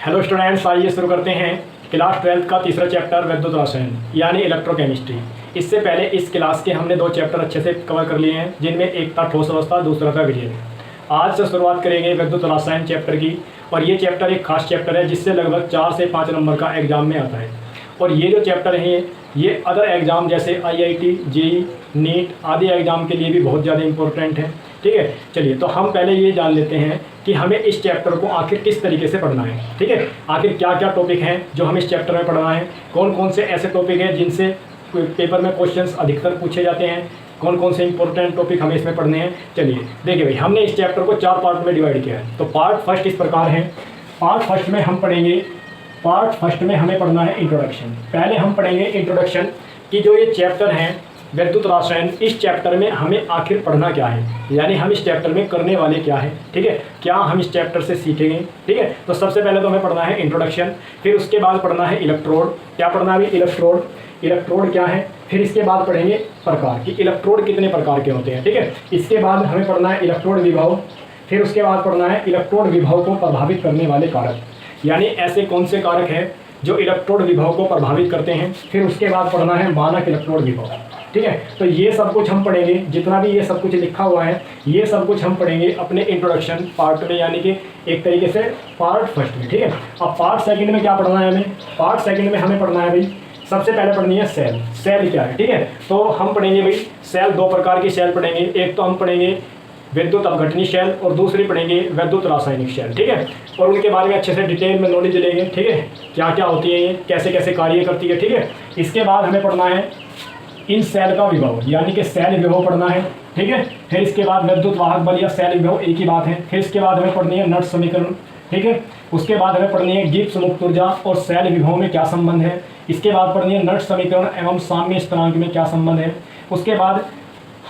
Hello students, आइए शुरू करते हैं क्लास 12 का तीसरा चैप्टर विद्युत रसायन यानी इलेक्ट्रोकेमिस्ट्री। इससे पहले इस क्लास के हमने दो चैप्टर अच्छे से कवर कर लिए हैं, जिनमें एक था ठोस अवस्था, दूसरा था विलयन। आज से शुरुआत करेंगे विद्युत रसायन चैप्टर की, और ये चैप्टर एक खास चैप्टर है जिससे लगभग 4 से 5 नंबर का एग्जाम में आता है। और ये जो चैप्टर हैं ये अदर एग्ज़ाम जैसे IIT, JEE, नीट आदि एग्ज़ाम के लिए भी बहुत ज़्यादा इंपॉर्टेंट है। ठीक है, चलिए तो हम पहले ये जान लेते हैं कि हमें इस चैप्टर को आखिर किस तरीके से पढ़ना है। ठीक है, आखिर क्या क्या टॉपिक हैं जो हम इस चैप्टर में पढ़ना है, कौन कौन से ऐसे टॉपिक हैं जिनसे पेपर में क्वेश्चंस अधिकतर पूछे जाते हैं, कौन कौन से इंपॉर्टेंट टॉपिक हमें इसमें पढ़ने हैं। चलिए देखिए भाई, हमने इस चैप्टर को 4 पार्ट में डिवाइड किया है। तो पार्ट फर्स्ट इस प्रकार है। पार्ट फर्स्ट में हमें पढ़ना है इंट्रोडक्शन। पहले हम पढ़ेंगे इंट्रोडक्शन की जो ये चैप्टर हैं विद्युत रसायन, इस चैप्टर में हमें आखिर पढ़ना क्या है, यानी हम इस चैप्टर में करने वाले क्या है। ठीक है, क्या हम इस चैप्टर से सीखेंगे। ठीक है, तो सबसे पहले तो हमें पढ़ना है इंट्रोडक्शन, फिर उसके बाद पढ़ना है इलेक्ट्रोड। क्या पढ़ना है? इलेक्ट्रोड क्या है। फिर इसके बाद पढ़ेंगे प्रकार कि इलेक्ट्रोड कितने प्रकार के होते हैं। ठीक है, इसके बाद हमें पढ़ना है इलेक्ट्रोड विभव। फिर उसके बाद पढ़ना है इलेक्ट्रोड विभव को प्रभावित करने वाले कारक, यानी ऐसे कौन से कारक हैं जो इलेक्ट्रोड विभव को प्रभावित करते हैं। फिर उसके बाद पढ़ना है मानक इलेक्ट्रोड विभव। ठीक है, तो ये सब कुछ हम पढ़ेंगे, जितना भी ये सब कुछ लिखा हुआ है ये सब कुछ हम पढ़ेंगे अपने इंट्रोडक्शन पार्ट में, यानी कि एक तरीके से पार्ट फर्स्ट में। ठीक है, अब पार्ट सेकंड में क्या पढ़ना है हमें? पार्ट सेकंड में हमें पढ़ना है भाई, सबसे पहले पढ़नी है सेल। सेल क्या है? ठीक है, तो हम पढ़ेंगे भाई सेल, 2 प्रकार की सेल पढ़ेंगे। एक तो हम पढ़ेंगे विद्युत अपघटनी सेल और दूसरी पढ़ेंगे विद्युत रासायनिक सेल। ठीक है, और उनके बारे में अच्छे से डिटेल में नॉलेज लेंगे। ठीक है, क्या क्या होती है ये, कैसे कैसे कार्य करती है। ठीक है, इसके बाद हमें पढ़ना है इन सेल का विभव, यानी कि सेल विभव पढ़ना है। ठीक है, फिर इसके बाद विद्युत वाहक बल या सेल विभव, एक ही बात है। फिर इसके बाद हमें पढ़नी है नट समीकरण। ठीक है, उसके बाद हमें पढ़नी है गिब्स मुक्त ऊर्जा और सेल विभव में क्या संबंध है। इसके बाद पढ़नी है नट समीकरण एवं साम्य स्थिरांक में क्या संबंध है। उसके बाद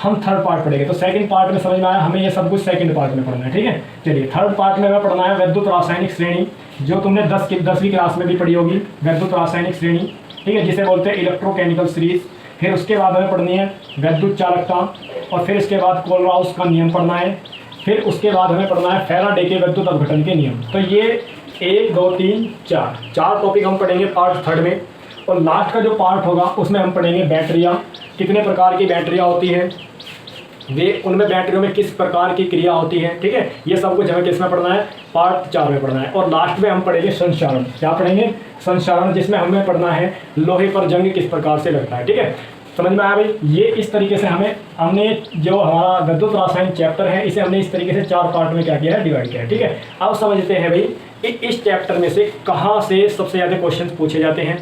हम थर्ड पार्ट पढ़ेंगे। तो सेकंड पार्ट में समझ में आया, हमें ये सब कुछ सेकंड पार्ट में पढ़ना है। ठीक है, चलिए थर्ड पार्ट में हमें पढ़ना है विद्युत रासायनिक श्रेणी, जो तुमने 10वीं क्लास में भी पढ़ी होगी, विद्युत रासायनिक श्रेणी। ठीक है, जिसे बोलते हैं इलेक्ट्रोकेमिकल सीरीज। फिर उसके बाद हमें पढ़नी है विद्युत चालकता, और फिर इसके बाद कोलराउस का नियम पढ़ना है। फिर उसके बाद हमें पढ़ना है फैराडे के विद्युत अपघटन के नियम। तो ये 1 2 3 4 टॉपिक हम पढ़ेंगे पार्ट थर्ड में। और लास्ट का जो पार्ट होगा उसमें हम पढ़ेंगे बैटरियाँ, कितने प्रकार की बैटरियाँ होती हैं, वे उनमें बैटरियों में किस प्रकार की क्रिया होती है। ठीक है, ये सब कुछ हमें किस में पढ़ना है? पार्ट 4 में पढ़ना है। और लास्ट में हम पढ़ेंगे संचारण। क्या पढ़ेंगे? संचारण, जिसमें हमें पढ़ना है लोहे पर जंग किस प्रकार से लगता है। ठीक है, समझ में आया भाई? ये इस तरीके से हमने जो हमारा विद्युत रासायन चैप्टर है इसे हमने इस तरीके से 4 पार्ट में क्या किया है? डिवाइड किया है। ठीक है, अब समझते हैं भाई इस चैप्टर में से कहाँ से सबसे ज़्यादा क्वेश्चन पूछे जाते हैं,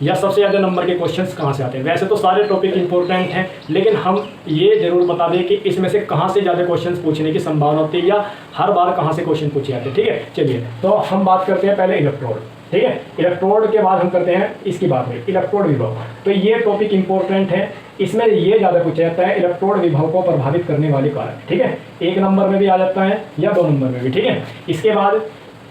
या सबसे ज़्यादा नंबर के क्वेश्चंस कहाँ से आते हैं। वैसे तो सारे टॉपिक इंपॉर्टेंट हैं, लेकिन हम ये जरूर बता दें कि इसमें से कहाँ से ज़्यादा क्वेश्चंस पूछने की संभावना होती है, या हर बार कहाँ से क्वेश्चन पूछे जाते हैं। ठीक है, चलिए तो हम बात करते हैं पहले इलेक्ट्रोड। ठीक है, इलेक्ट्रोड के बाद हम करते हैं इसकी बात में इलेक्ट्रोड विभव। तो ये टॉपिक इंपॉर्टेंट है, इसमें ये ज़्यादा पूछा जाता है इलेक्ट्रोड विभव को प्रभावित करने वाले कारक। ठीक है, 1 नंबर में भी आ जाता है या 2 नंबर में भी। ठीक है, इसके बाद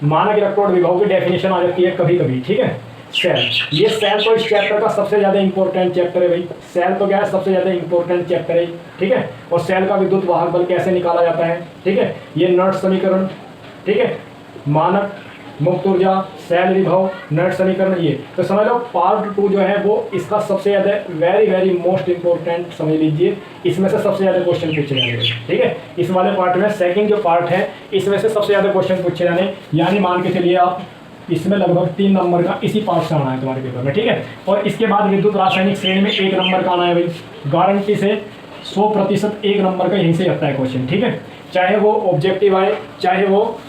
मानक इलेक्ट्रोड विभव की डेफिनेशन आ जाती है कभी कभी। ठीक है, सेल, ये सेल तो इस चैप्टर का सबसे ज़्यादा इंपॉर्टेंट चैप्टर है भाई। सेल तो क्या है? सबसे ज़्यादा इंपॉर्टेंट चैप्टर है। ठीक है, और सेल का विद्युत वाहक बल कैसे निकाला जाता है। ठीक है, ये नट समीकरण। ठीक है, मानक मुक्त ऊर्जा, सेल विभव, नट समीकरण, ये तो समझ लो पार्ट 2 जो है वो इसका सबसे ज़्यादा वेरी मोस्ट इंपॉर्टेंट समझ लीजिए। इसमें से सबसे ज़्यादा क्वेश्चन पूछे जाएंगे। ठीक है, इस वाले पार्ट में सेकंड जो पार्ट है इसमें से सबसे ज़्यादा क्वेश्चन पूछे जाने, यानी मान के चलिए आप इसमें लगभग 3 नंबर का इसी पार्ट से आना है तुम्हारे पेपर में। ठीक है, और इसके बाद विद्युत रासायनिक श्रेणी में 1 नंबर का आना है भाई, गारंटी से 100% 1 नंबर का यहीं से आता है क्वेश्चन। ठीक है, चाहे वो ऑब्जेक्टिव आए, चाहे वो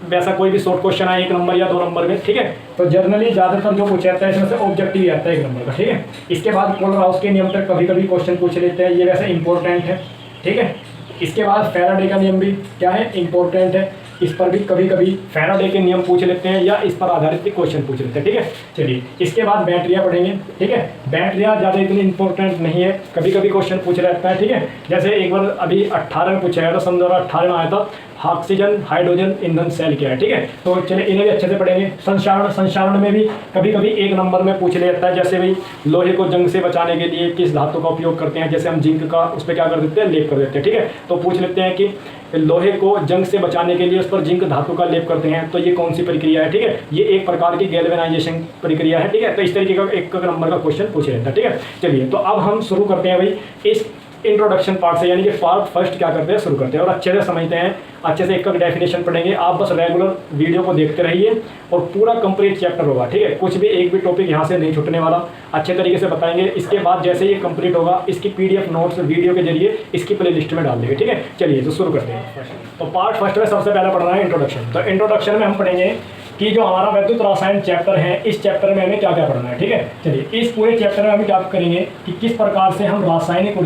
वैसा कोई भी शॉर्ट क्वेश्चन आए 1 नंबर या 2 नंबर में। ठीक है, तो जनरली ज़्यादातर जो पूछा जाता है इसमें से ऑब्जेक्टिव ही आता है 1 नंबर का। ठीक है, इसके बाद कोलराउस के नियम पर कभी कभी क्वेश्चन पूछ लेते हैं, ये वैसे इंपॉर्टेंट है। ठीक है, इसके बाद फैराडे का नियम भी क्या है? इंपॉर्टेंट है, इस पर भी कभी कभी फैराडे के नियम पूछ लेते हैं या इस पर आधारित क्वेश्चन पूछ लेते हैं। ठीक है, चलिए इसके बाद बैटरियाँ पढ़ेंगे। ठीक है, बैटरियाँ ज़्यादा इतनी इंपॉर्टेंट नहीं है, कभी कभी क्वेश्चन पूछ रहता है, ठीक है। जैसे एक बार अभी 18 में पूछा गया था, सन 2018 में आया था, ऑक्सीजन हाइड्रोजन ईंधन सेल क्या है, ठीक है। तो चलिए इन्हें भी अच्छे से पढ़ेंगे। संक्षारण में भी कभी कभी एक नंबर में पूछ लिया जाता है, जैसे भाई लोहे को जंग से बचाने के लिए किस धातु का उपयोग करते हैं, जैसे हम जिंक का उस पर क्या कर देते हैं, लेप कर देते हैं, ठीक है। तो पूछ लेते हैं कि लोहे को जंग से बचाने के लिए उस पर जिंक धातु का लेप करते हैं, तो ये कौन सी प्रक्रिया है, ठीक है। ये एक प्रकार की गैल्वेनाइजेशन प्रक्रिया है, ठीक है। तो इस तरीके का एक नंबर का क्वेश्चन पूछ लेता है, ठीक है। चलिए तो अब हम शुरू करते हैं भाई इस इंट्रोडक्शन पार्ट से, यानी कि पार्ट फर्स्ट क्या करते हैं, शुरू करते हैं और अच्छे से समझते हैं, अच्छे से एक का डेफिनेशन पढ़ेंगे। आप बस रेगुलर वीडियो को देखते रहिए और पूरा कंप्लीट चैप्टर होगा, ठीक है। कुछ भी एक भी टॉपिक यहाँ से नहीं छूटने वाला, अच्छे तरीके से बताएंगे। इसके बाद जैसे ये कंप्लीट होगा, इसकी PDF नोट्स वीडियो के जरिए इसकी प्लेलिस्ट में डाल देंगे, ठीक है। चलिए तो शुरू करते हैं। तो पार्ट फर्स्ट में सबसे पहले पढ़ना है इंट्रोडक्शन। तो इंट्रोडक्शन में हम पढ़ेंगे कि जो हमारा वैद्युत रसायन चैप्टर है, इस चैप्टर में हमें क्या क्या पढ़ना है, ठीक है। चलिए इस पूरे चैप्टर में हम क्या करेंगे कि किस प्रकार से हम रासायनिक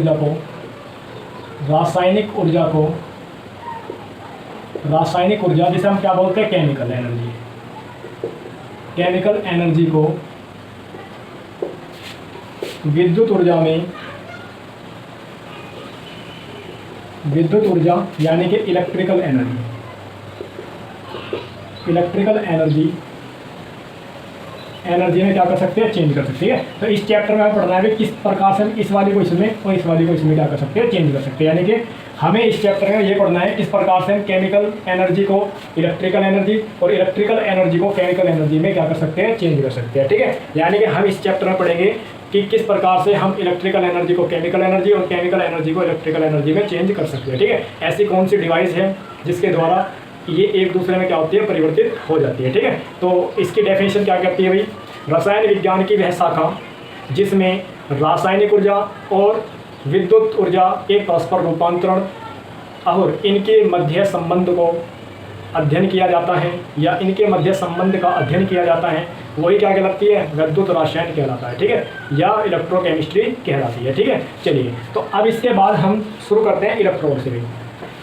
ऊर्जा जिसे हम क्या बोलते हैं, केमिकल एनर्जी को विद्युत ऊर्जा यानी कि इलेक्ट्रिकल एनर्जी में क्या कर सकते हैं, चेंज कर सकते हैं। तो इस चैप्टर में हमें पढ़ना है कि किस प्रकार से हम इस वाली को इसमें और इस वाली को इसमें क्या कर सकते हैं, चेंज कर सकते हैं। यानी कि हमें इस चैप्टर में ये पढ़ना है किस प्रकार से हम केमिकल एनर्जी को इलेक्ट्रिकल एनर्जी और इलेक्ट्रिकल एनर्जी को केमिकल एनर्जी में क्या कर सकते हैं, चेंज कर सकते हैं, ठीक है। यानी कि हम इस चैप्टर में पढ़ेंगे कि किस प्रकार से हम इलेक्ट्रिकल एनर्जी को केमिकल एनर्जी और केमिकल एनर्जी को इलेक्ट्रिकल एनर्जी में चेंज कर सकते हैं, ठीक है। ऐसी कौन सी डिवाइस है जिसके द्वारा ये एक दूसरे में क्या होती है, परिवर्तित हो जाती है, ठीक है। तो इसकी डेफिनेशन क्या कहती है भाई, रसायन विज्ञान की वह शाखा जिसमें रासायनिक ऊर्जा और विद्युत ऊर्जा के परस्पर रूपांतरण और इनके मध्य संबंध को अध्ययन किया जाता है, या इनके मध्य संबंध का अध्ययन किया जाता है, वही क्या कहलाती है, वैद्युत रसायन कहलाता है, ठीक है, या इलेक्ट्रोकेमिस्ट्री कहलाती है, ठीक है। चलिए तो अब इसके बाद हम शुरू करते हैं इलेक्ट्रोड से।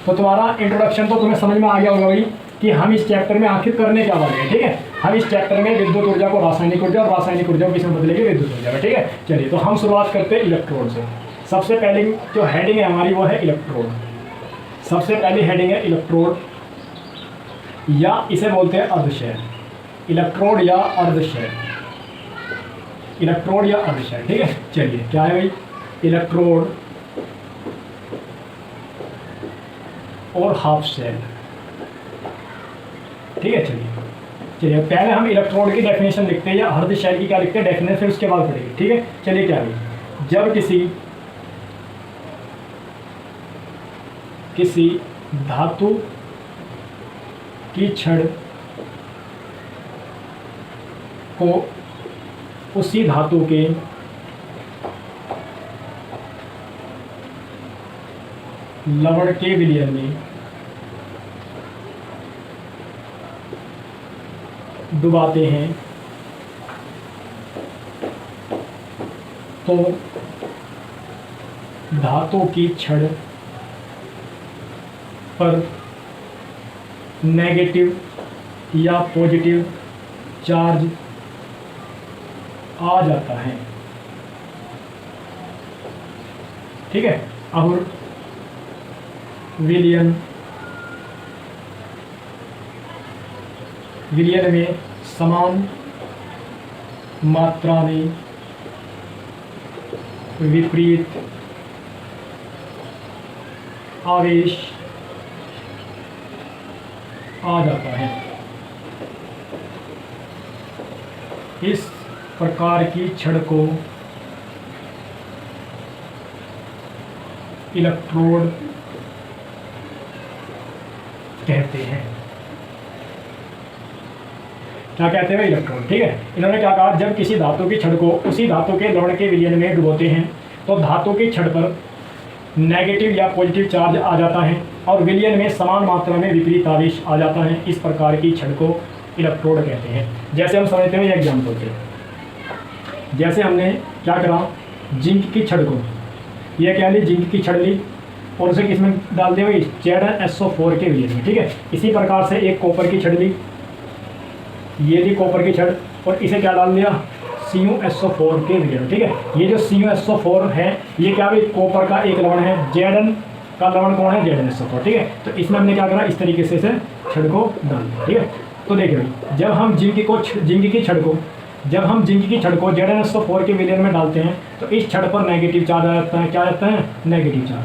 तो तुम्हारा इंट्रोडक्शन तो तुम्हें समझ में आ गया होगा भाई कि हम इस चैप्टर में आखिर करने क्या वाले हैं, ठीक है। हम इस चैप्टर में विद्युत ऊर्जा को रासायनिक ऊर्जा और रासायनिक ऊर्जा को किसमें बदलेंगे, विद्युत ऊर्जा में, ठीक है। चलिए तो हम शुरुआत करते हैं इलेक्ट्रोड से। सबसे पहले जो हेडिंग है हमारी वो है इलेक्ट्रोड। सबसे पहली हेडिंग है इलेक्ट्रोड, या इसे बोलते हैं अर्धशैल, इलेक्ट्रोड या अर्धशैल, ठीक है। चलिए क्या है भाई, इलेक्ट्रोड और हाफ शेल, ठीक है। चलिए पहले हम इलेक्ट्रोड की डेफिनेशन लिखते हैं, या अर्धशैल की क्या लिखते हैं डेफिनेशन, फिर उसके बाद पढ़ेंगे, ठीक है। चलिए क्या है, जब किसी धातु की छड़ को उसी धातु के लवण के विलयन में डुबाते हैं तो धातु की छड़ पर नेगेटिव या पॉजिटिव चार्ज आ जाता है, ठीक है। और विलयन में समान मात्रा में विपरीत आवेश आ जाता है। इस प्रकार की छड़ को इलेक्ट्रोड कहते हैं। क्या कहते हैं इलेक्ट्रोड, ठीक है। इन्होंने क्या कहा, जब किसी धातु की छड़ को उसी धातु के लवण के विलयन में डुबोते हैं तो धातु की छड़ पर नेगेटिव या पॉजिटिव चार्ज आ जाता है और विलयन में समान मात्रा में विपरीत आवेश आ जाता है। इस प्रकार की छड़ को इलेक्ट्रोड कहते हैं। जैसे हम समझते हैं एग्जाम्पल से, जैसे हमने क्या करा, जिंक की छड़ को, यह क्या ली, जिंक की छड़ ली और उसे किसमें डाल दिया, ZnSO4 के विलयन में, ठीक है। इसी प्रकार से एक कॉपर की छड़ ली, ये ली कॉपर की छड़ और इसे क्या डाल दिया, CuSO4 के विलयन। ठीक है, ये जो CuSO4 है ये क्या भाई कॉपर का एक लवण है। Zn का लवण कौन है, ZnSO4। ठीक है, तो इसमें हमने क्या करा, इस तरीके से छिड़को डाल दिया। ठीक है, तो देखिए भाई जब हम जिंक की छड़ को ZnSO4 के विलयन में डालते हैं तो इस छड़ पर नेगेटिव चार्ज आ जाता है। क्या आता है, नेगेटिव चार्ज।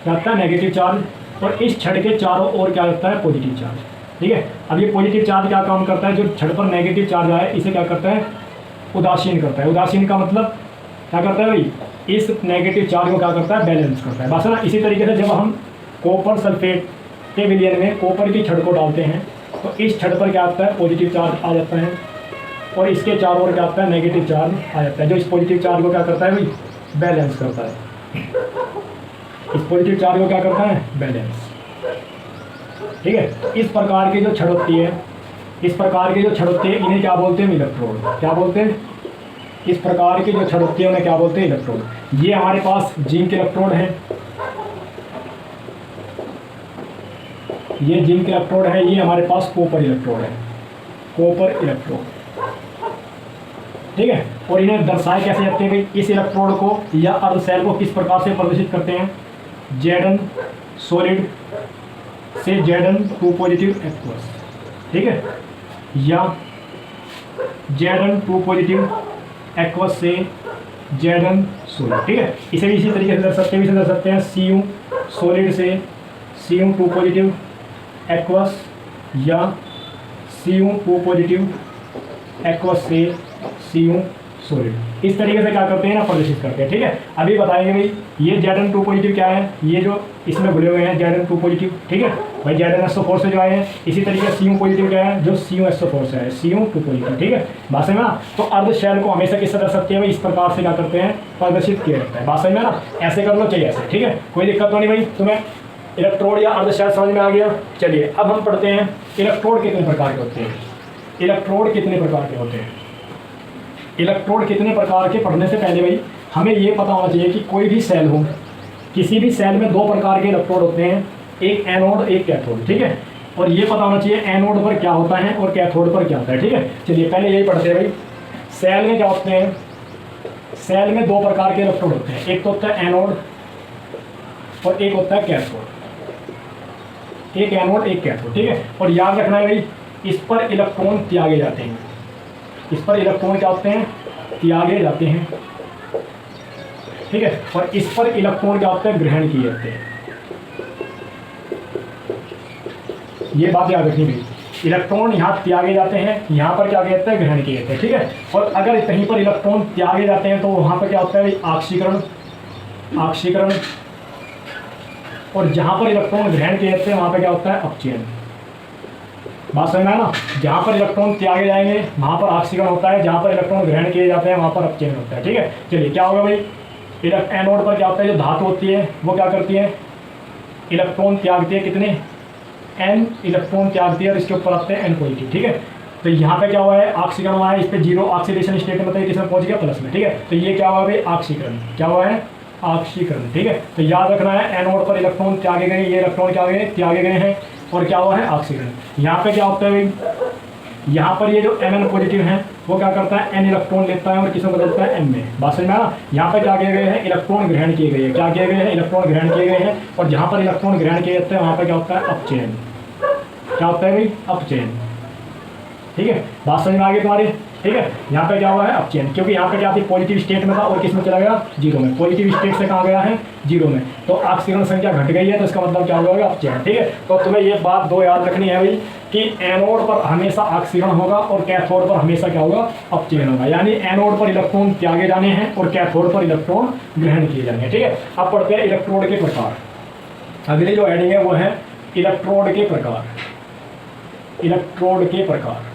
क्या आता है, नेगेटिव चार्ज। और इस छड़ के चारों ओर क्या आता है, पॉजिटिव चार्ज। ठीक है, अब ये पॉजिटिव चार्ज क्या काम करता है, जो छड़ पर नेगेटिव चार्ज आए इसे क्या करता है, उदासीन करता है। उदासीन का मतलब क्या करता है भाई, इस नेगेटिव चार्ज को क्या करता है, बैलेंस करता है। बस है ना। इसी तरीके से जब हम कॉपर सल्फेट के विलयन में कॉपर की छड़ को डालते हैं तो इस छड़ पर क्या आता है, पॉजिटिव चार्ज आ जाता है और इसके चारों ओर क्या आता है, नेगेटिव चार्ज आ जाता है। जो इस पॉजिटिव चार्ज को क्या करता है भाई, बैलेंस करता है। इस पॉजिटिव चार्ज को क्या करता है, बैलेंस। ठीक है, तो इस प्रकार की जो छड़ होती है, इन्हें क्या बोलते हैं, इलेक्ट्रोड। क्या बोलते हैं, इस प्रकार की जो छड़ होती है उन्हें क्या बोलते हैं, इलेक्ट्रोड। ये हमारे पास जिंक इलेक्ट्रोड है, ये जिंक इलेक्ट्रोड है। ये हमारे पास कॉपर इलेक्ट्रोड है, कॉपर इलेक्ट्रोड। ठीक है, और इन्हें दर्शाए कैसे जाते हैं भाई, इस इलेक्ट्रोड को या अर्धशैल को किस प्रकार से प्रदर्शित करते हैं, Zn सॉलिड से Zn2 पॉजिटिव एक्वस। ठीक है, या Zn2 पॉजिटिव एक्वस से Zn सॉलिड। ठीक है, इसे भी इसी तरीके से दर्श सकते हैं Cu सॉलिड से Cu2 पॉजिटिव एक्वस या Cu2 पॉजिटिव एक्वस से Cu सॉलिड। इस तरीके से क्या करते हैं ना, प्रदर्शित करते हैं। ठीक है, अभी बताएंगे भाई ये Zn2 पॉजिटिव क्या है, ये जो इसमें भरे हुए हैं Zn2 पॉजिटिव। ठीक है भाई, ZnSO4 से जो आए हैं। इसी तरीके से Cu पॉजिटिव क्या है, जो CuSO4 से है, Cu2 पॉजिटिव। ठीक है, बात समझ में ना। तो अर्धशैल को हमेशा किससे दर्श सकते हैं भाई, इस प्रकार से क्या करते हैं, प्रदर्शित किया जाता है। बात समझ में ना, ऐसे कर लो चाहिए ऐसे। ठीक है, कोई दिक्कत तो नहीं भाई, तुम्हें इलेक्ट्रोड या अर्धशैल समझ में आ गया। चलिए अब हम पढ़ते हैं इलेक्ट्रोड कितने प्रकार के होते हैं। इलेक्ट्रोड कितने प्रकार के होते हैं, इलेक्ट्रोड कितने प्रकार के पढ़ने से पहले भाई हमें ये पता होना चाहिए कि कोई भी सेल हो, किसी भी सेल में दो प्रकार के इलेक्ट्रोड होते हैं, एक एनोड एक कैथोड। ठीक है, और ये पता होना चाहिए एनोड पर क्या होता है और कैथोड पर क्या होता है। ठीक है, चलिए पहले यही पढ़ते हैं भाई। सेल में क्या होते हैं, सेल में दो प्रकार के इलेक्ट्रोड होते हैं, एक तो होता है एनोड और एक होता है कैथोड। एक एनोड एक कैथोड। ठीक है, और याद रखना है भाई इस पर इलेक्ट्रॉन त्यागे जाते हैं, इस पर इलेक्ट्रॉन क्या होते हैं, त्यागे जाते हैं। ठीक है, और इस पर इलेक्ट्रॉन क्या होते हैं, ग्रहण किए जाते हैं। ये बात याद रखनी भाई, इलेक्ट्रॉन यहाँ त्यागे जाते हैं, यहाँ पर क्या कहते हैं, ग्रहण किए जाते हैं। ठीक है, और अगर कहीं पर इलेक्ट्रॉन त्यागे जाते हैं तो वहाँ पर क्या होता है भाई, ऑक्सीकरण। ऑक्सीकरण, और जहाँ पर इलेक्ट्रॉन ग्रहण किए जाते हैं वहाँ पर क्या होता है, अपचयन। बात समझ में है ना, जहाँ पर इलेक्ट्रॉन त्यागे जाएंगे वहाँ पर ऑक्सीकरण होता है, जहाँ पर इलेक्ट्रॉन ग्रहण किए जाते हैं वहाँ पर अपचयन होता है। ठीक है, चलिए क्या होगा भाई, एनोड पर क्या होता है, जो धातु होती है वो क्या करती है, इलेक्ट्रॉन त्यागती है, कितने, n इलेक्ट्रॉन त्यागती है और इसके ऊपर आते हैं n पॉजिटिव। ठीक है, तो यहाँ पे क्या हुआ है, ऑक्सीकरण हुआ है, इस पर जीरो ऑक्सीडेशन स्टेट में, मतलब किसमें पहुँच गया, प्लस में। ठीक है, तो ये क्या हुआ भाई, ऑक्सीकरण। क्या हुआ है, ऑक्सीकरण। ठीक है, तो याद रखना है एनोड पर इलेक्ट्रॉन त्यागे गए, ये इलेक्ट्रॉन क्या गए, त्यागे गए हैं, और क्या हुआ है, ऑक्सीकरण। यहाँ पे क्या होता है भाई, यहाँ पर ये जो Mn पॉजिटिव है वो क्या करता है, n इलेक्ट्रॉन लेता है और किसमें बदलता है, m में। बात समझ में आना, यहाँ पर क्या किए गए हैं, इलेक्ट्रॉन ग्रहण किए गए हैं। क्या किए गए हैं, इलेक्ट्रॉन ग्रहण किए गए हैं, और जहाँ पर इलेक्ट्रॉन ग्रहण किए जाते हैं वहाँ पर क्या होता है, अपचयन। क्या होता है भाई, अपचयन। ठीक है, बात समझ में आ गई तुम्हारी। ठीक है, यहाँ पे क्या हुआ है, अपचयन, क्योंकि यहाँ पे क्या थी, पॉजिटिव स्टेट में था और किस में चला गया, जीरो में। पॉजिटिव स्टेट से कहाँ गया है, जीरो में, तो ऑक्सीकरण संख्या घट गई है, तो इसका मतलब क्या होगा, अपचयन। ठीक है, तो तुम्हें ये बात दो याद रखनी है भाई कि एनोड पर हमेशा ऑक्सीकरण होगा और कैथोड पर हमेशा क्या होगा, अपचयन होगा। यानी एनोड पर इलेक्ट्रॉन त्यागे जाने हैं और कैथोड पर इलेक्ट्रॉन ग्रहण किए जाएंगे। ठीक है, अब पढ़ते हैं इलेक्ट्रोड के प्रकार। अगली जो हेडिंग है वो है इलेक्ट्रोड के प्रकार। इलेक्ट्रोड के प्रकार,